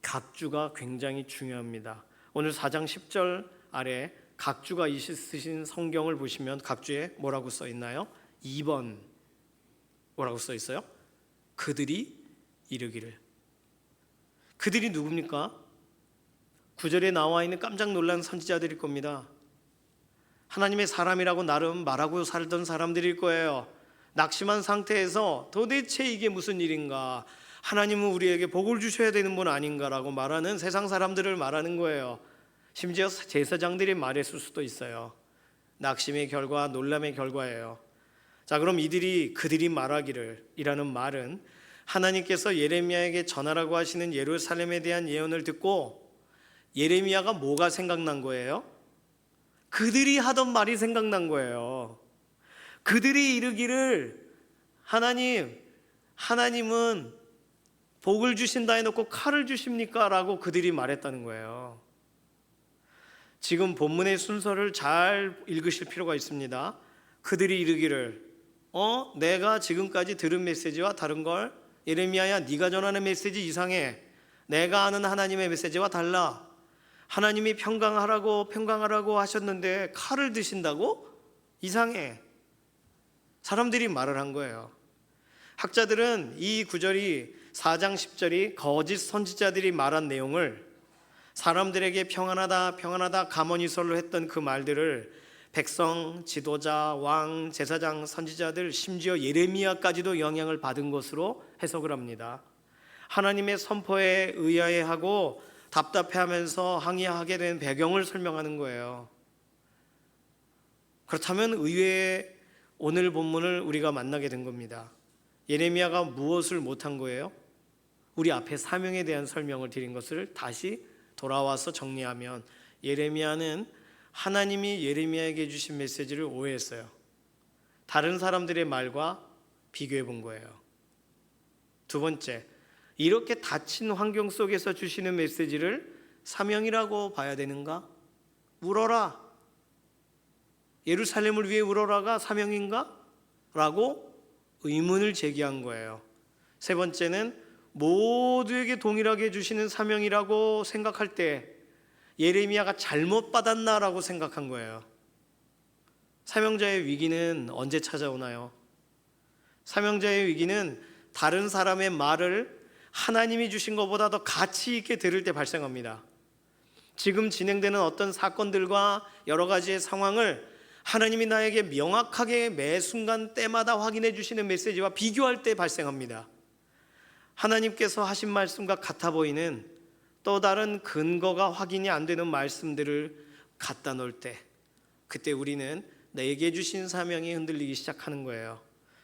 각주가 굉장히 중요합니다. 오늘 4장 10절 아래 각주가 있으신 성경을 보시면 각주에 뭐라고 써 있나요? 2번 뭐라고 써 있어요? 그들이 이르기를. 그들이 누굽니까? 9절에 나와 있는 깜짝 놀란 선지자들일 겁니다. 하나님의 사람이라고 나름 말하고 살던 사람들일 거예요. 낙심한 상태에서 도대체 이게 무슨 일인가, 하나님은 우리에게 복을 주셔야 되는 분 아닌가라고 말하는 세상 사람들을 말하는 거예요. 심지어 제사장들이 말했을 수도 있어요. 낙심의 결과, 놀람의 결과예요. 자, 그럼 그들이 말하기를 이라는 말은 하나님께서 예레미야에게 전하라고 하시는 예루살렘에 대한 예언을 듣고 예레미야가 뭐가 생각난 거예요? 그들이 하던 말이 생각난 거예요. 그들이 이르기를 하나님은 복을 주신다 해놓고 칼을 주십니까? 라고 그들이 말했다는 거예요. 지금 본문의 순서를 잘 읽으실 필요가 있습니다. 그들이 이르기를, 내가 지금까지 들은 메시지와 다른 걸, 예레미야야 네가 전하는 메시지 이상해. 내가 아는 하나님의 메시지와 달라. 하나님이 평강하라고 하셨는데 칼을 드신다고? 이상해. 사람들이 말을 한 거예요. 학자들은 이 구절이 4장 10절이 거짓 선지자들이 말한 내용을, 사람들에게 평안하다 가모니설로 했던 그 말들을 백성, 지도자, 왕, 제사장, 선지자들, 심지어 예레미야까지도 영향을 받은 것으로 해석을 합니다. 하나님의 선포에 의아해하고 답답해하면서 항의하게 된 배경을 설명하는 거예요. 그렇다면 의외의 오늘 본문을 우리가 만나게 된 겁니다. 예레미야가 무엇을 못한 거예요? 우리 앞에 사명에 대한 설명을 드린 것을 다시 돌아와서 정리하면, 예레미야는 하나님이 예레미야에게 주신 메시지를 오해했어요. 다른 사람들의 말과 비교해 본 거예요. 두 번째, 이렇게 닫힌 환경 속에서 주시는 메시지를 사명이라고 봐야 되는가? 울어라, 예루살렘을 위해 울어라가 사명인가? 라고 의문을 제기한 거예요. 세 번째는 모두에게 동일하게 주시는 사명이라고 생각할 때 예레미야가 잘못 받았나라고 생각한 거예요. 사명자의 위기는 언제 찾아오나요? 사명자의 위기는 다른 사람의 말을 하나님이 주신 것보다 더 가치 있게 들을 때 발생합니다. 지금 진행되는 어떤 사건들과 여러 가지의 상황을 하나님이 나에게 명확하게 매 순간 때마다 확인해 주시는 메시지와 비교할 때 발생합니다. 하나님께서 하신 말씀과 같아 보이는 또 다른 근거가 확인이 안 되는 말씀들을 갖다 놓을 때, 그때 우리는 내게 주신 사명이 흔들리기 시작하는 거예요.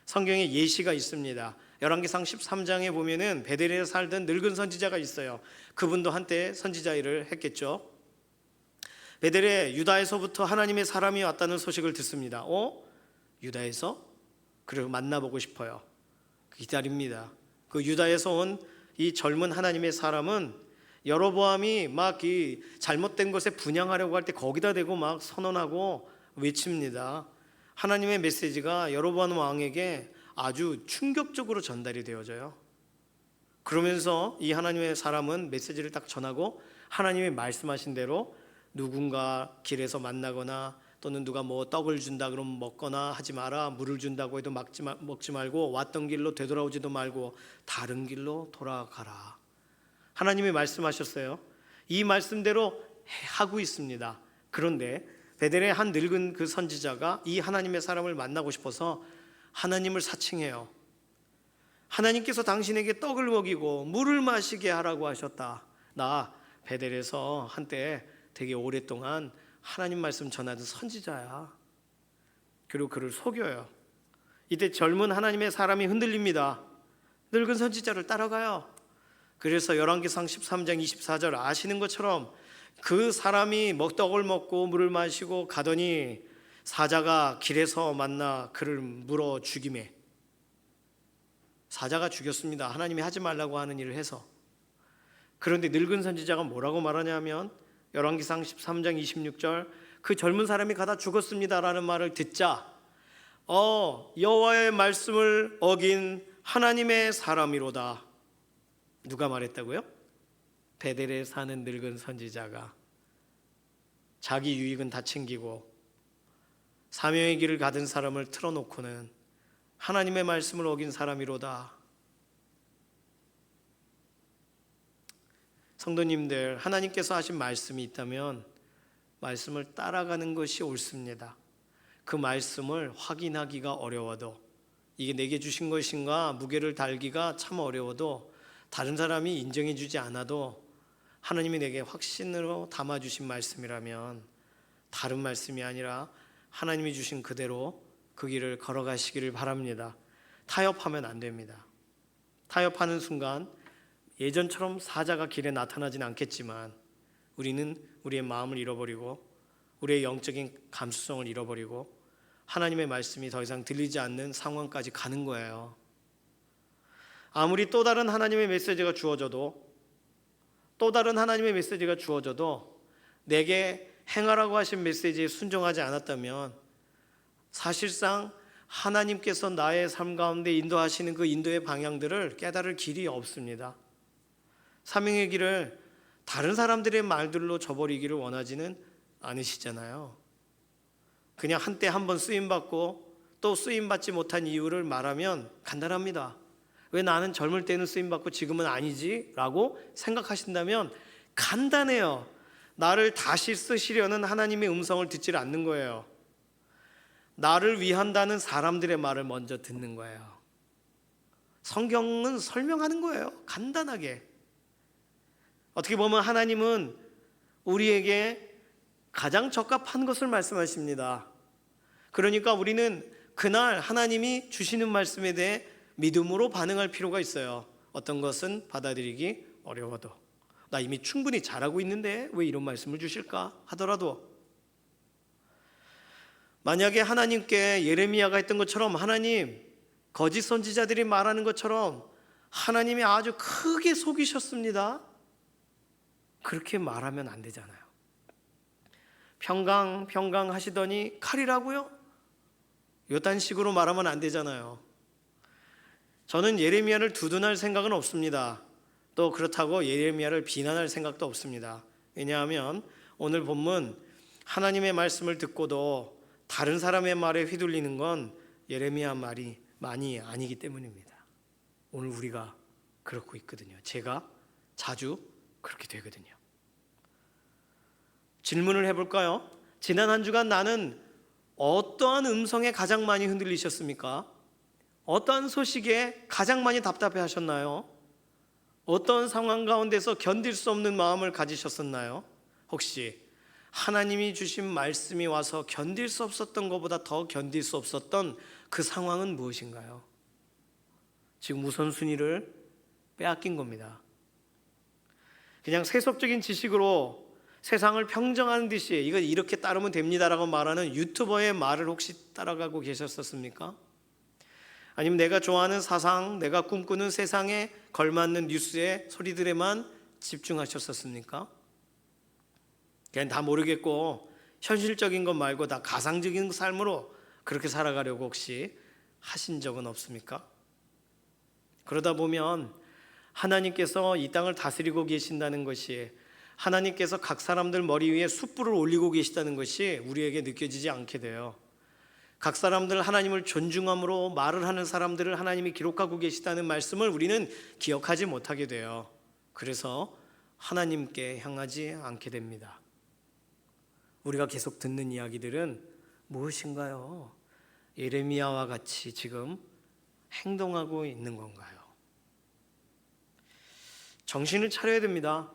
성경에 예시가 있습니다. 열왕기상 13장에 보면은 베델에 살던 늙은 선지자가 있어요. 그분도 한때 선지자 일을 했겠죠. 베델에 유다에서부터 하나님의 사람이 왔다는 소식을 듣습니다. 유다에서? 그래서 만나보고 싶어요. 기다립니다. 그 유다에서 온 이 젊은 하나님의 사람은 여로보암이 막 이 잘못된 것에 분향하려고 할 때 거기다 대고 막 선언하고 외칩니다. 하나님의 메시지가 여로보암 왕에게 아주 충격적으로 전달이 되어져요. 그러면서 이 하나님의 사람은 메시지를 딱 전하고 하나님이 말씀하신 대로 누군가 길에서 만나거나 또는 누가 뭐 떡을 준다 그러면 먹거나 하지 마라, 물을 준다고 해도 먹지 말고 왔던 길로 되돌아오지도 말고 다른 길로 돌아가라. 하나님이 말씀하셨어요. 이 말씀대로 하고 있습니다. 그런데 베델의 한 늙은 그 선지자가 이 하나님의 사람을 만나고 싶어서 하나님을 사칭해요. 하나님께서 당신에게 떡을 먹이고 물을 마시게 하라고 하셨다. 나 베델에서 한때 되게 오랫동안 하나님 말씀 전하던 선지자야. 그리고 그를 속여요. 이때 젊은 하나님의 사람이 흔들립니다. 늙은 선지자를 따라가요. 그래서 열왕기상 13장 24절 아시는 것처럼 그 사람이 떡을 먹고 물을 마시고 가더니 사자가 길에서 만나 그를 물어 죽이매. 사자가 죽였습니다. 하나님이 하지 말라고 하는 일을 해서. 그런데 늙은 선지자가 뭐라고 말하냐면 열왕기상 13장 26절 그 젊은 사람이 가다 죽었습니다라는 말을 듣자 여호와의 말씀을 어긴 하나님의 사람이로다. 누가 말했다고요? 베델에 사는 늙은 선지자가. 자기 유익은 다 챙기고 사명의 길을 가든 사람을 틀어놓고는 하나님의 말씀을 어긴 사람이로다. 성도님들, 하나님께서 하신 말씀이 있다면 말씀을 따라가는 것이 옳습니다. 그 말씀을 확인하기가 어려워도, 이게 내게 주신 것인가 무게를 달기가 참 어려워도, 다른 사람이 인정해 주지 않아도 하나님이 내게 확신으로 담아주신 말씀이라면 다른 말씀이 아니라 하나님이 주신 그대로 그 길을 걸어가시기를 바랍니다. 타협하면 안 됩니다. 타협하는 순간 예전처럼 사자가 길에 나타나진 않겠지만 우리는 우리의 마음을 잃어버리고 우리의 영적인 감수성을 잃어버리고 하나님의 말씀이 더 이상 들리지 않는 상황까지 가는 거예요. 아무리 또 다른 하나님의 메시지가 주어져도 내게 행하라고 하신 메시지에 순종하지 않았다면 사실상 하나님께서 나의 삶 가운데 인도하시는 그 인도의 방향들을 깨달을 길이 없습니다. 사명의 길을 다른 사람들의 말들로 저버리기를 원하지는 않으시잖아요. 그냥 한때 한번 쓰임받고 또 쓰임받지 못한 이유를 말하면 간단합니다. 왜 나는 젊을 때는 쓰임받고 지금은 아니지? 라고 생각하신다면 간단해요. 나를 다시 쓰시려는 하나님의 음성을 듣지 않는 거예요. 나를 위한다는 사람들의 말을 먼저 듣는 거예요. 성경은 설명하는 거예요. 간단하게. 어떻게 보면 하나님은 우리에게 가장 적합한 것을 말씀하십니다. 그러니까 우리는 그날 하나님이 주시는 말씀에 대해 믿음으로 반응할 필요가 있어요. 어떤 것은 받아들이기 어려워도, 나 이미 충분히 잘하고 있는데 왜 이런 말씀을 주실까 하더라도, 만약에 하나님께 예레미야가 했던 것처럼 하나님, 거짓 선지자들이 말하는 것처럼 하나님이 아주 크게 속이셨습니다, 그렇게 말하면 안 되잖아요. 평강 하시더니 칼이라고요? 이딴 식으로 말하면 안 되잖아요. 저는 예레미야를 두둔할 생각은 없습니다. 또 그렇다고 예레미야를 비난할 생각도 없습니다. 왜냐하면 오늘 본문 하나님의 말씀을 듣고도 다른 사람의 말에 휘둘리는 건 예레미야 말이 많이 아니기 때문입니다. 오늘 우리가 그렇고 있거든요. 제가 자주 그렇게 되거든요. 질문을 해볼까요? 지난 한 주간 나는 어떠한 음성에 가장 많이 흔들리셨습니까? 어떠한 소식에 가장 많이 답답해 하셨나요? 어떤 상황 가운데서 견딜 수 없는 마음을 가지셨었나요? 혹시 하나님이 주신 말씀이 와서 견딜 수 없었던 것보다 더 견딜 수 없었던 그 상황은 무엇인가요? 지금 우선순위를 빼앗긴 겁니다. 그냥 세속적인 지식으로 세상을 평정하는 듯이 이거 이렇게 따르면 됩니다라고 말하는 유튜버의 말을 혹시 따라가고 계셨었습니까? 아니면 내가 좋아하는 사상, 내가 꿈꾸는 세상에 걸맞는 뉴스의 소리들에만 집중하셨었습니까? 그냥 다 모르겠고 현실적인 것 말고 다 가상적인 삶으로 그렇게 살아가려고 혹시 하신 적은 없습니까? 그러다 보면 하나님께서 이 땅을 다스리고 계신다는 것이, 하나님께서 각 사람들 머리 위에 숯불을 올리고 계시다는 것이 우리에게 느껴지지 않게 돼요. 각 사람들 하나님을 존중함으로 말을 하는 사람들을 하나님이 기록하고 계시다는 말씀을 우리는 기억하지 못하게 돼요. 그래서 하나님께 향하지 않게 됩니다. 우리가 계속 듣는 이야기들은 무엇인가요? 예레미야와 같이 지금 행동하고 있는 건가요? 정신을 차려야 됩니다.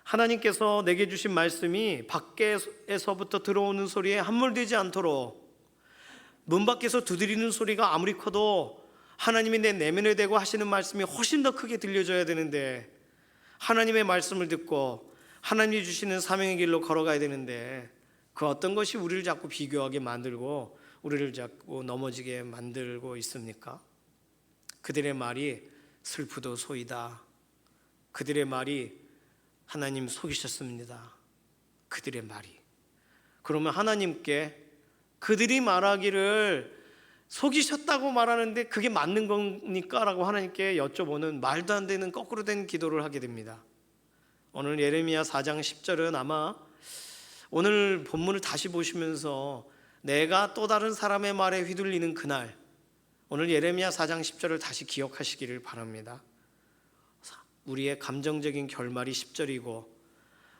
하나님께서 내게 주신 말씀이 밖에서부터 들어오는 소리에 함몰되지 않도록, 문 밖에서 두드리는 소리가 아무리 커도 하나님이 내 내면에 대고 하시는 말씀이 훨씬 더 크게 들려줘야 되는데, 하나님의 말씀을 듣고 하나님이 주시는 사명의 길로 걸어가야 되는데, 그 어떤 것이 우리를 자꾸 비교하게 만들고 우리를 자꾸 넘어지게 만들고 있습니까? 그들의 말이 슬프도소이다. 그들의 말이 하나님 속이셨습니다. 그들의 말이. 그러면 하나님께 그들이 말하기를 속이셨다고 말하는데 그게 맞는 겁니까? 라고 하나님께 여쭤보는 말도 안 되는 거꾸로 된 기도를 하게 됩니다. 오늘 예레미야 4장 10절은 아마 오늘 본문을 다시 보시면서 내가 또 다른 사람의 말에 휘둘리는 그날, 오늘 예레미야 4장 10절을 다시 기억하시기를 바랍니다. 우리의 감정적인 결말이 10절이고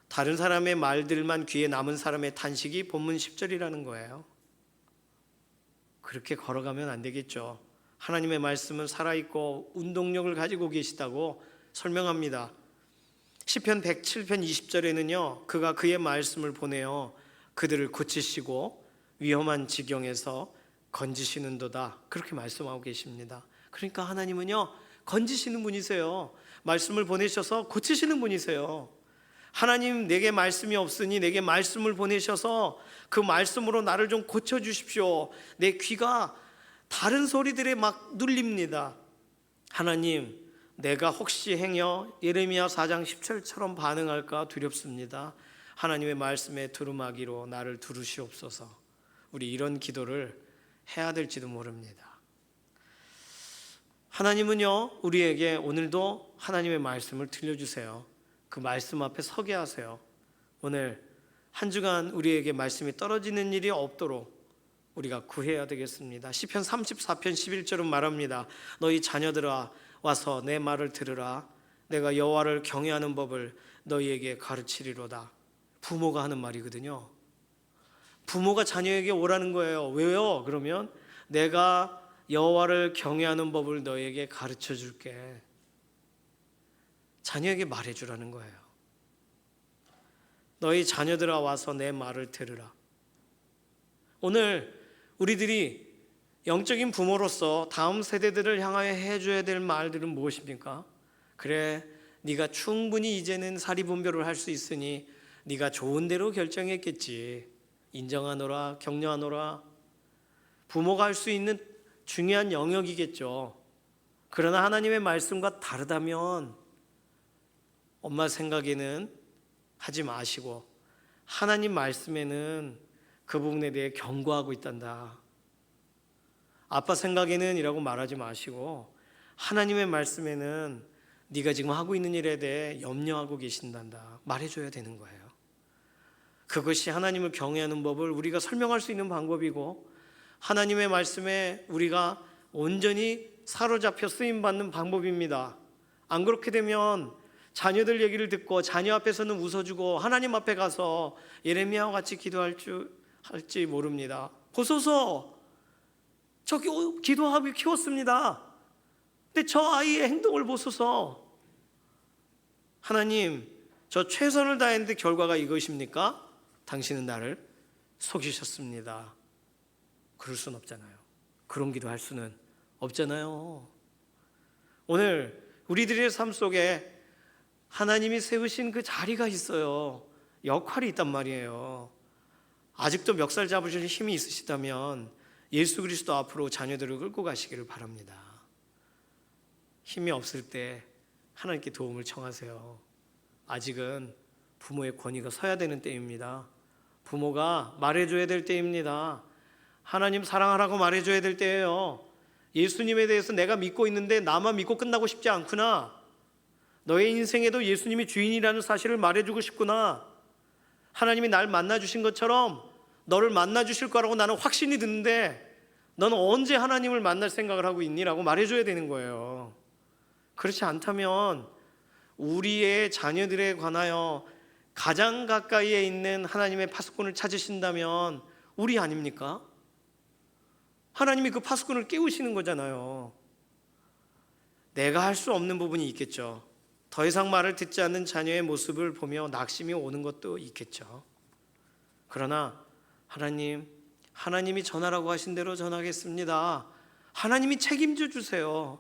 다른 사람의 말들만 귀에 남은 사람의 탄식이 본문 10절이라는 거예요. 그렇게 걸어가면 안 되겠죠. 하나님의 말씀은 살아있고 운동력을 가지고 계시다고 설명합니다. 시편 107편 20절에는요, 그가 그의 말씀을 보내어 그들을 고치시고 위험한 지경에서 건지시는도다, 그렇게 말씀하고 계십니다. 그러니까 하나님은요, 건지시는 분이세요. 말씀을 보내셔서 고치시는 분이세요. 하나님, 내게 말씀이 없으니 내게 말씀을 보내셔서 그 말씀으로 나를 좀 고쳐주십시오. 내 귀가 다른 소리들에 막 눌립니다. 하나님, 내가 혹시 행여 예레미야 4장 10절처럼 반응할까 두렵습니다. 하나님의 말씀에 두루마기로 나를 두르시옵소서. 우리 이런 기도를 해야 될지도 모릅니다. 하나님은요, 우리에게 오늘도 하나님의 말씀을 들려주세요. 그 말씀 앞에 서게 하세요. 오늘 한 주간 우리에게 말씀이 떨어지는 일이 없도록 우리가 구해야 되겠습니다. 시편 34편 11절은 말합니다. 너희 자녀들아 와서 내 말을 들으라. 내가 여호와를 경외하는 법을 너희에게 가르치리로다. 부모가 하는 말이거든요. 부모가 자녀에게 오라는 거예요. 왜요? 그러면 내가 여호와를 경외하는 법을 너희에게 가르쳐 줄게. 자녀에게 말해주라는 거예요. 너희 자녀들아 와서 내 말을 들으라. 오늘 우리들이 영적인 부모로서 다음 세대들을 향하여 해줘야 될 말들은 무엇입니까? 그래, 네가 충분히 이제는 사리분별을 할 수 있으니 네가 좋은 대로 결정했겠지. 인정하노라, 격려하노라. 부모가 할 수 있는 중요한 영역이겠죠. 그러나 하나님의 말씀과 다르다면 엄마 생각에는 하지 마시고 하나님 말씀에는 그 부분에 대해 경고하고 있단다. 아빠 생각에는 이라고 말하지 마시고 하나님의 말씀에는 네가 지금 하고 있는 일에 대해 염려하고 계신단다. 말해줘야 되는 거예요. 그것이 하나님을 경외하는 법을 우리가 설명할 수 있는 방법이고 하나님의 말씀에 우리가 온전히 사로잡혀 쓰임받는 방법입니다. 안 그렇게 되면 자녀들 얘기를 듣고 자녀 앞에서는 웃어주고 하나님 앞에 가서 예레미야와 같이 할지 모릅니다. 보소서, 저 기도하고 키웠습니다. 근데 저 아이의 행동을 보소서. 하나님, 저 최선을 다했는데 결과가 이것입니까? 당신은 나를 속이셨습니다. 그럴 수는 없잖아요. 그런 기도 할 수는 없잖아요. 오늘 우리들의 삶 속에 하나님이 세우신 그 자리가 있어요. 역할이 있단 말이에요. 아직도 멱살 잡으실 힘이 있으시다면 예수 그리스도 앞으로 자녀들을 끌고 가시기를 바랍니다. 힘이 없을 때 하나님께 도움을 청하세요. 아직은 부모의 권위가 서야 되는 때입니다. 부모가 말해줘야 될 때입니다. 하나님 사랑하라고 말해줘야 될 때예요. 예수님에 대해서 내가 믿고 있는데 나만 믿고 끝나고 싶지 않구나. 너의 인생에도 예수님이 주인이라는 사실을 말해주고 싶구나. 하나님이 날 만나주신 것처럼 너를 만나주실 거라고 나는 확신이 드는데 너는 언제 하나님을 만날 생각을 하고 있니? 라고 말해줘야 되는 거예요. 그렇지 않다면 우리의 자녀들에 관하여 가장 가까이에 있는 하나님의 파수꾼을 찾으신다면 우리 아닙니까? 하나님이 그 파수꾼을 깨우시는 거잖아요. 내가 할 수 없는 부분이 있겠죠. 더 이상 말을 듣지 않는 자녀의 모습을 보며 낙심이 오는 것도 있겠죠. 그러나 하나님이 전하라고 하신 대로 전하겠습니다. 하나님이 책임져 주세요.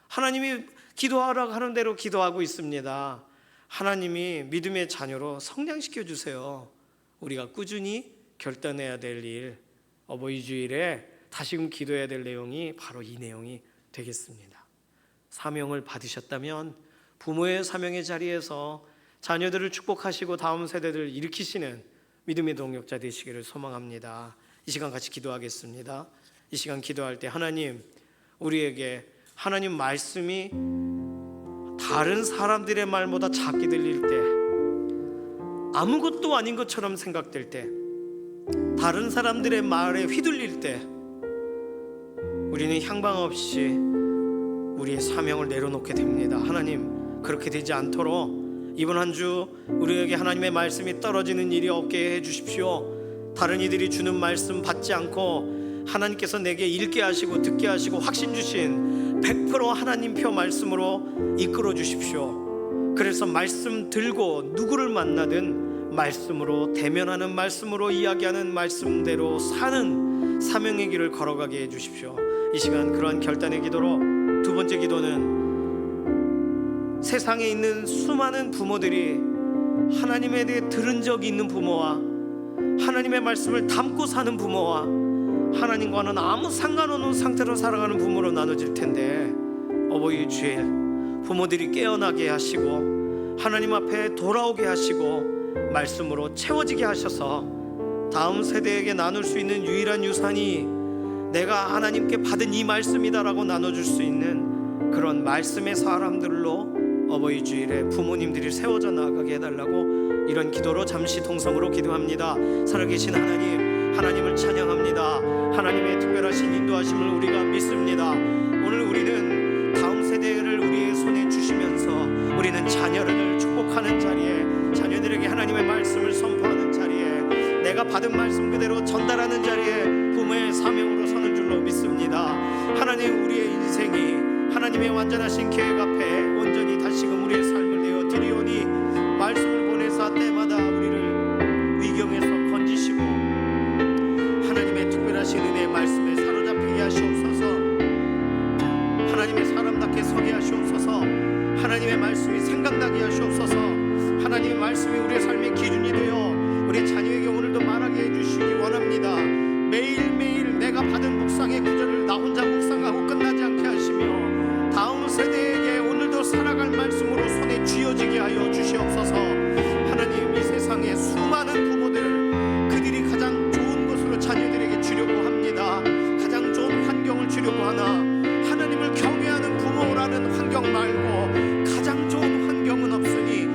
하나님이 기도하라고 하는 대로 기도하고 있습니다. 하나님이 믿음의 자녀로 성장시켜 주세요. 우리가 꾸준히 결단해야 될 일, 어버이 주일에 다시금 기도해야 될 내용이 바로 이 내용이 되겠습니다. 사명을 받으셨다면 부모의 사명의 자리에서 자녀들을 축복하시고 다음 세대들을 일으키시는 믿음의 동력자 되시기를 소망합니다. 이 시간 같이 기도하겠습니다. 이 시간 기도할 때 하나님, 우리에게 하나님 말씀이 다른 사람들의 말보다 작게 들릴 때, 아무것도 아닌 것처럼 생각될 때, 다른 사람들의 말에 휘둘릴 때 우리는 향방 없이 우리의 사명을 내려놓게 됩니다. 하나님, 그렇게 되지 않도록 이번 한 주 우리에게 하나님의 말씀이 떨어지는 일이 없게 해주십시오. 다른 이들이 주는 말씀 받지 않고 하나님께서 내게 읽게 하시고 듣게 하시고 확신 주신 100% 하나님표 말씀으로 이끌어 주십시오. 그래서 말씀 들고 누구를 만나든 말씀으로 대면하는, 말씀으로 이야기하는, 말씀대로 사는 사명의 길을 걸어가게 해주십시오. 이 시간 그러한 결단의 기도로 두 번째 기도는 세상에 있는 수많은 부모들이 하나님에 대해 들은 적이 있는 부모와 하나님의 말씀을 담고 사는 부모와 하나님과는 아무 상관없는 상태로 살아가는 부모로 나눠질 텐데, 어버이 주일 부모들이 깨어나게 하시고 하나님 앞에 돌아오게 하시고 말씀으로 채워지게 하셔서 다음 세대에게 나눌 수 있는 유일한 유산이 내가 하나님께 받은 이 말씀이다라고 나눠줄 수 있는 그런 말씀의 사람들로 어버이 주일에 부모님들이 세워져 나가게 해달라고 이런 기도로 잠시 동성으로 기도합니다. 살아계신 하나님, 하나님을 찬양합니다. 하나님의 특별하신 인도하심을 우리가 믿습니다. 오늘 우리는 다음 세대를 우리의 손에 주시면서 우리는 자녀를 축복하는 자리에, 자녀들에게 하나님의 말씀을 선포하는 자리에, 내가 받은 말씀 그대로 전달하는 자리에 부모의 사명으로 서는 줄로 믿습니다. 하나님, 우리의 인생이 하나님의 완전하신 계획 앞에 온전히 다시금 우리의 삶을 내어 드리오니 말씀을 보내사 때마다 우리를 위경에서 건지시고 하나님의 특별하신 은혜의 말씀에 사로잡히게 하시옵소서. 하나님의 사람답게 서게 하시옵소서. 하나님의 말씀이 생각나게 하시옵소서. 하나님의 말씀이 우리의 삶의 기준이 되어 우리 자녀에게 오늘도 말하게 해주시기 원합니다. 매일매일 내가 받은 묵상의 구절을 나 혼자 묵상하고 끝나지 않게 하시며 다음 세대에게 오늘도 살아갈 말씀으로 손에 쥐어지게 하여 주시옵소서. 하나님, 이 세상에 수많은 부모들, 그들이 가장 좋은 것으로 자녀들에게 주려고 합니다. 가장 좋은 환경을 주려고 하나 하나님을 경외하는 부모라는 환경 말고 가장 좋은 환경은 없으니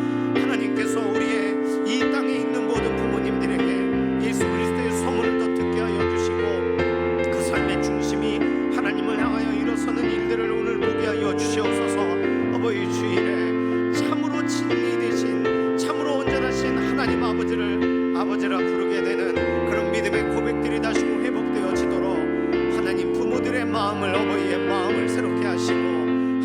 하나님께서 우리의 이 땅에 있는 모든 부모님들에게 예수 그리스도의 소문을 더 듣게 하여 주시고 그 삶의 중심이 하나님을 향하여 일어서는 일들을 오늘 보게 하여 주시옵소서. 어버이 주일에 참으로 진리 되신, 참으로 온전하신 하나님 아버지를 아버지라 부르게 되는 그런 믿음의 고백들이 다시금 회복되어지도록 하나님, 부모들의 마음을, 어버이의 마음을 새롭게 하시고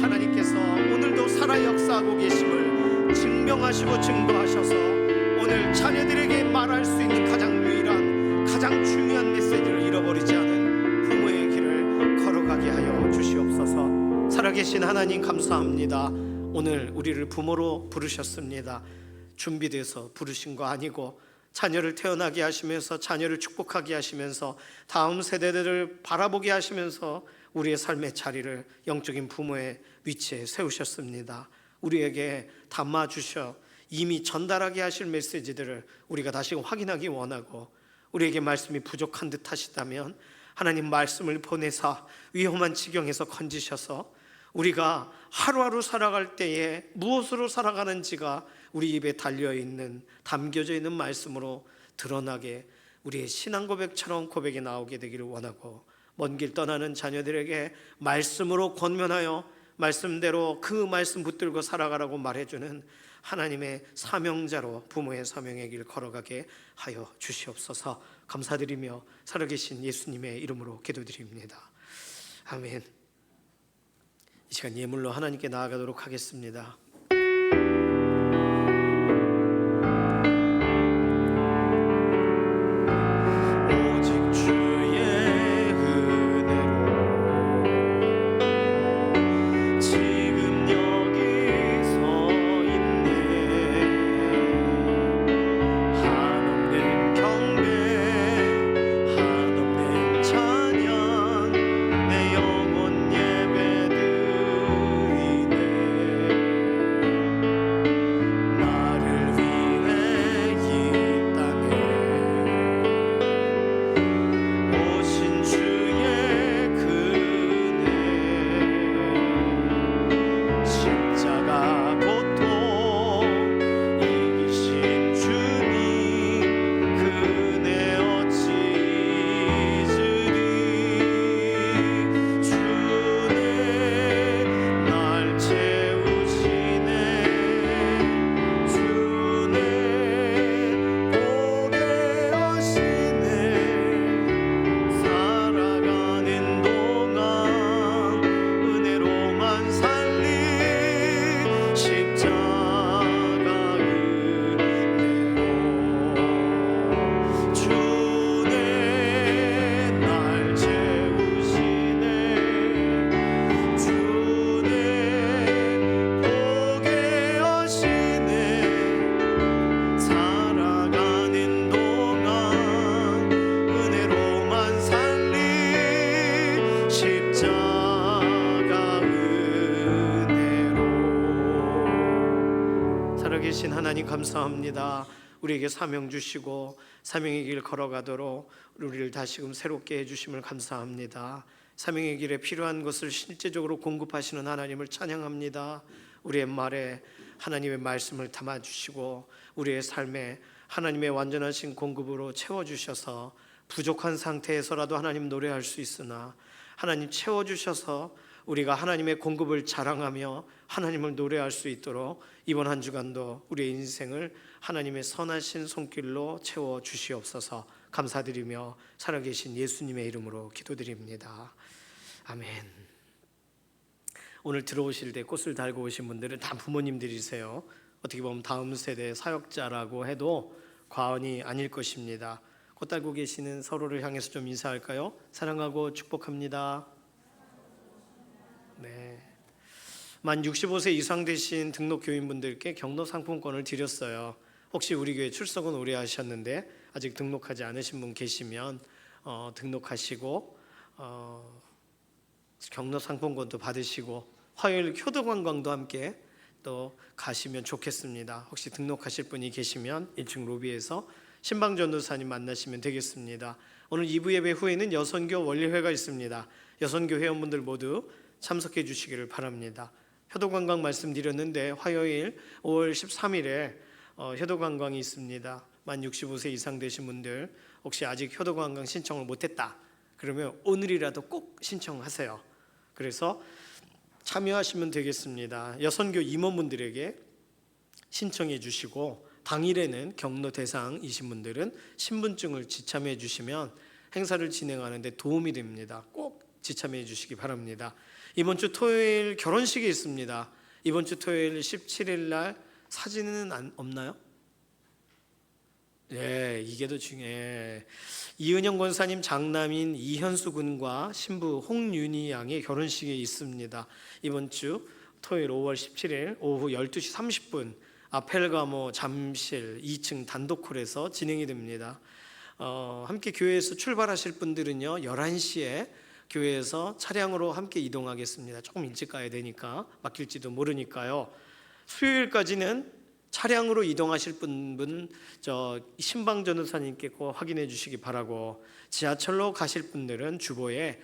하나님께서 오늘도 살아 역사하고 계심을 증명하시고 증거하셔서 오늘 자녀들에게 말할 수 있는 가장 유일한, 가장 중요한 메시지를 잃어버리지 않은 부모의 길을 걸어가게 하여 주시옵소서. 살아계신 하나님, 감사합니다. 오늘 우리를 부모로 부르셨습니다. 준비돼서 부르신 거 아니고 자녀를 태어나게 하시면서 자녀를 축복하게 하시면서 다음 세대들을 바라보게 하시면서 우리의 삶의 자리를 영적인 부모의 위치에 세우셨습니다. 우리에게 담아주셔 이미 전달하게 하실 메시지들을 우리가 다시 확인하기 원하고, 우리에게 말씀이 부족한 듯 하시다면 하나님 말씀을 보내사 위험한 지경에서 건지셔서 우리가 하루하루 살아갈 때에 무엇으로 살아가는지가 우리 입에 달려있는, 담겨져 있는 말씀으로 드러나게 우리의 신앙 고백처럼 고백이 나오게 되기를 원하고, 먼 길 떠나는 자녀들에게 말씀으로 권면하여 말씀대로 그 말씀 붙들고 살아가라고 말해주는 하나님의 사명자로 부모의 사명의 길 걸어가게 하여 주시옵소서. 감사드리며 살아계신 예수님의 이름으로 기도드립니다. 아멘. 이 시간 예물로 하나님께 나아가도록 하겠습니다. 오직 주의 은혜로 감사합니다. 우리에게 사명 주시고 사명의 길 걸어가도록 우리를 다시금 새롭게 해주심을 감사합니다. 사명의 길에 필요한 것을 실제적으로 공급하시는 하나님을 찬양합니다. 우리의 말에 하나님의 말씀을 담아주시고 우리의 삶에 하나님의 완전하신 공급으로 채워주셔서 부족한 상태에서라도 하나님 노래할 수 있으나 하나님 채워주셔서 우리가 하나님의 공급을 자랑하며 하나님을 노래할 수 있도록 이번 한 주간도 우리의 인생을 하나님의 선하신 손길로 채워주시옵소서. 감사드리며 살아계신 예수님의 이름으로 기도드립니다. 아멘. 오늘 들어오실 때 꽃을 달고 오신 분들은 다 부모님들이세요. 어떻게 보면 다음 세대 사역자라고 해도 과언이 아닐 것입니다. 꽃 달고 계시는 서로를 향해서 좀 인사할까요? 사랑하고 축복합니다. 네. 만 65세 이상 되신 등록 교인분들께 경로 상품권을 드렸어요. 혹시 우리 교회 출석은 오래 하셨는데 아직 등록하지 않으신 분 계시면 등록하시고 경로 상품권도 받으시고 화요일 효도 관광도 함께 또 가시면 좋겠습니다. 혹시 등록하실 분이 계시면 1층 로비에서 신방 전도사님 만나시면 되겠습니다. 오늘 2부 예배 후에는 여선교 원리회가 있습니다. 여선교 회원분들 모두 참석해 주시기를 바랍니다. 효도관광 말씀드렸는데 화요일 5월 13일에 효도관광이 있습니다. 만 65세 이상 되신 분들 혹시 아직 효도관광 신청을 못했다 그러면 오늘이라도 꼭 신청하세요. 그래서 참여하시면 되겠습니다. 여선교 임원분들에게 신청해 주시고 당일에는 경로 대상이신 분들은 신분증을 지참해 주시면 행사를 진행하는 데 도움이 됩니다. 꼭 지참해 주시기 바랍니다. 이번 주 토요일 결혼식이 있습니다. 이번 주 토요일 17일 날 사진은 없나요? 네, 이게 더 중요해. 이은영 권사님 장남인 이현수 군과 신부 홍윤희 양의 결혼식이 있습니다. 이번 주 토요일 5월 17일 오후 12시 30분 아펠가모 잠실 2층 단독홀에서 진행이 됩니다. 함께 교회에서 출발하실 분들은요 11시에 교회에서 차량으로 함께 이동하겠습니다. 조금 일찍 가야 되니까 막힐지도 모르니까요. 수요일까지는 차량으로 이동하실 분은 신방 전도사님께 꼭 확인해 주시기 바라고, 지하철로 가실 분들은 주보에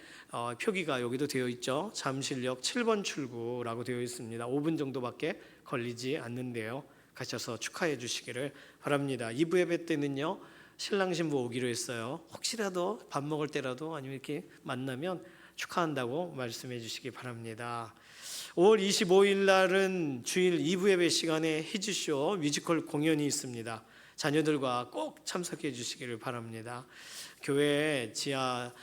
표기가 여기도 되어 있죠. 잠실역 7번 출구라고 되어 있습니다. 5분 정도밖에 걸리지 않는데요. 가셔서 축하해 주시기를 바랍니다. 2부 예배 때는요 신랑 신부 오기로 했어요. 혹시라도 밥 먹을 때라도 아니면 이렇게 만나면 축하한다고 말씀해 주시기 바랍니다. 5월 25일 날은 주일 2부 예배 시간에 히즈쇼 뮤지컬 공연이 있습니다. 자녀들과 꼭 참석해 주시기를 바랍니다. 교회 지하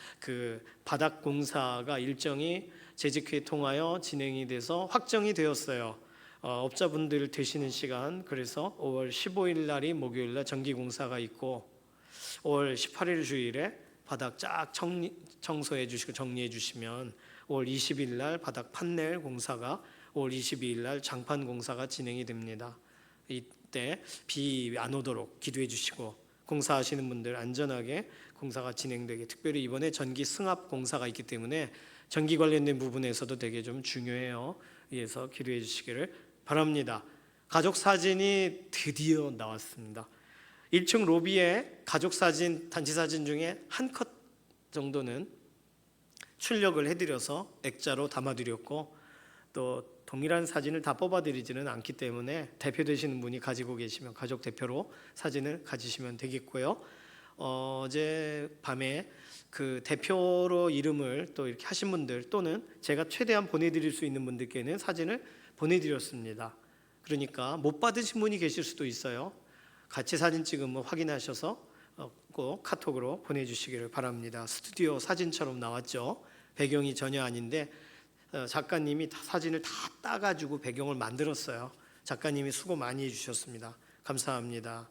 바닥 공사가 일정이 재직회 통하여 진행이 돼서 확정이 되었어요. 업자분들 되시는 시간, 그래서 5월 15일 날이 목요일 날 전기 공사가 있고 5월 18일 주일에 바닥 쫙 청소해 주시고 정리해 주시면 5월 20일 날 바닥 판넬 공사가 5월 22일 날 장판 공사가 진행이 됩니다. 이때 비 안 오도록 기도해 주시고 공사하시는 분들 안전하게 공사가 진행되게, 특별히 이번에 전기 승합 공사가 있기 때문에 전기 관련된 부분에서도 되게 좀 중요해요. 위해서 기도해 주시기를 바랍니다. 가족 사진이 드디어 나왔습니다. 1층 로비에 가족 사진, 단체 사진 중에 한 컷 정도는 출력을 해드려서 액자로 담아드렸고, 또 동일한 사진을 다 뽑아드리지는 않기 때문에 대표 되시는 분이 가지고 계시면 가족 대표로 사진을 가지시면 되겠고요. 어제 밤에 그 대표로 이름을 또 이렇게 하신 분들, 또는 제가 최대한 보내드릴 수 있는 분들께는 사진을 보내드렸습니다. 그러니까 못 받으신 분이 계실 수도 있어요. 같이 사진 찍으면 확인하셔서 꼭 카톡으로 보내주시기를 바랍니다. 스튜디오 사진처럼 나왔죠. 배경이 전혀 아닌데 작가님이 사진을 다 따가지고 배경을 만들었어요. 작가님이 수고 많이 해주셨습니다. 감사합니다.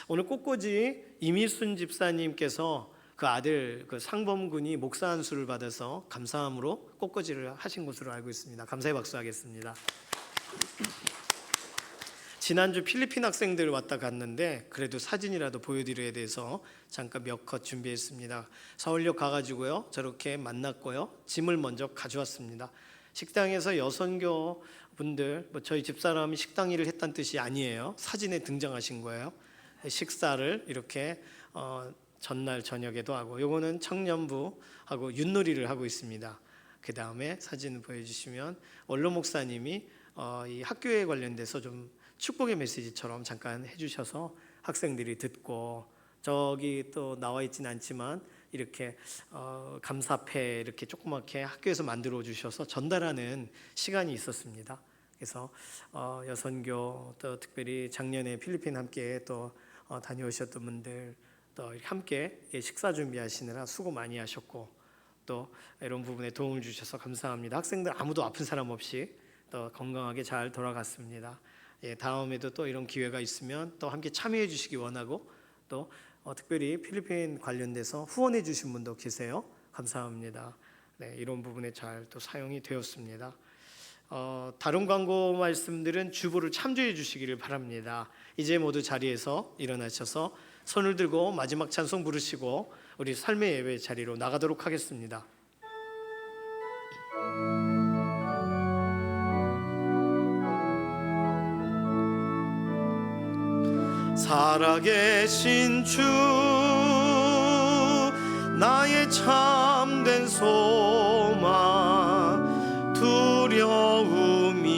오늘 꽃꽂이 이미순 집사님께서 그 아들 상범군이 목사 안수를 받아서 감사함으로 꽃꽂이를 하신 것으로 알고 있습니다. 감사의 박수 하겠습니다. 지난주 필리핀 학생들 왔다 갔는데 그래도 사진이라도 보여드려야 돼서 잠깐 몇 컷 준비했습니다. 서울역 가가지고요 저렇게 만났고요 짐을 먼저 가져왔습니다. 식당에서 여선교 분들, 뭐 저희 집사람이 식당 일을 했다는 뜻이 아니에요. 사진에 등장하신 거예요. 식사를 이렇게 전날 저녁에도 하고, 요거는 청년부하고 윷놀이를 하고 있습니다. 그 다음에 사진 보여주시면 원로 목사님이 이 학교에 관련돼서 좀 축복의 메시지처럼 잠깐 해주셔서 학생들이 듣고, 저기 또 나와 있지는 않지만 이렇게 감사패 이렇게 조그맣게 학교에서 만들어 주셔서 전달하는 시간이 있었습니다. 그래서 여선교, 또 특별히 작년에 필리핀 함께 또 다녀오셨던 분들, 또 이렇게 함께 식사 준비하시느라 수고 많이 하셨고, 또 이런 부분에 도움을 주셔서 감사합니다. 학생들 아무도 아픈 사람 없이 또 건강하게 잘 돌아갔습니다. 다음에도 또 이런 기회가 있으면 또 함께 참여해 주시기 원하고, 또 특별히 필리핀 관련돼서 후원해 주신 분도 계세요. 감사합니다. 네, 이런 부분에 잘 또 사용이 되었습니다. 다른 광고 말씀들은 주보를 참조해 주시기를 바랍니다. 이제 모두 자리에서 일어나셔서 손을 들고 마지막 찬송 부르시고 우리 삶의 예배 자리로 나가도록 하겠습니다. 살아계신 주, 나의 참된 소망, 두려움이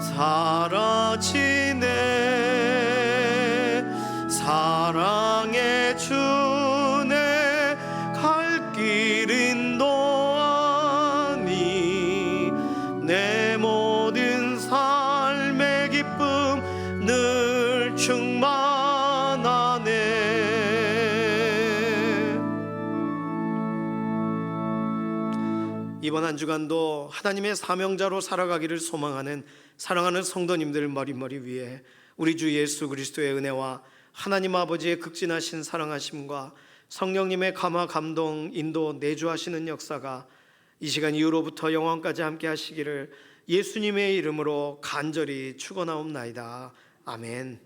사라지네. 사랑의 주내 갈 길 인도하니, 내 모든 삶의 기쁨 늘 충만하네. 이번 한 주간도 하나님의 사명자로 살아가기를 소망하는 사랑하는 성도님들 머리머리 위에 우리 주 예수 그리스도의 은혜와 하나님 아버지의 극진하신 사랑하심과 성령님의 감화 감동 인도 내주하시는 역사가 이 시간 이후로부터 영원까지 함께 하시기를 예수님의 이름으로 간절히 축원하옵나이다. 아멘.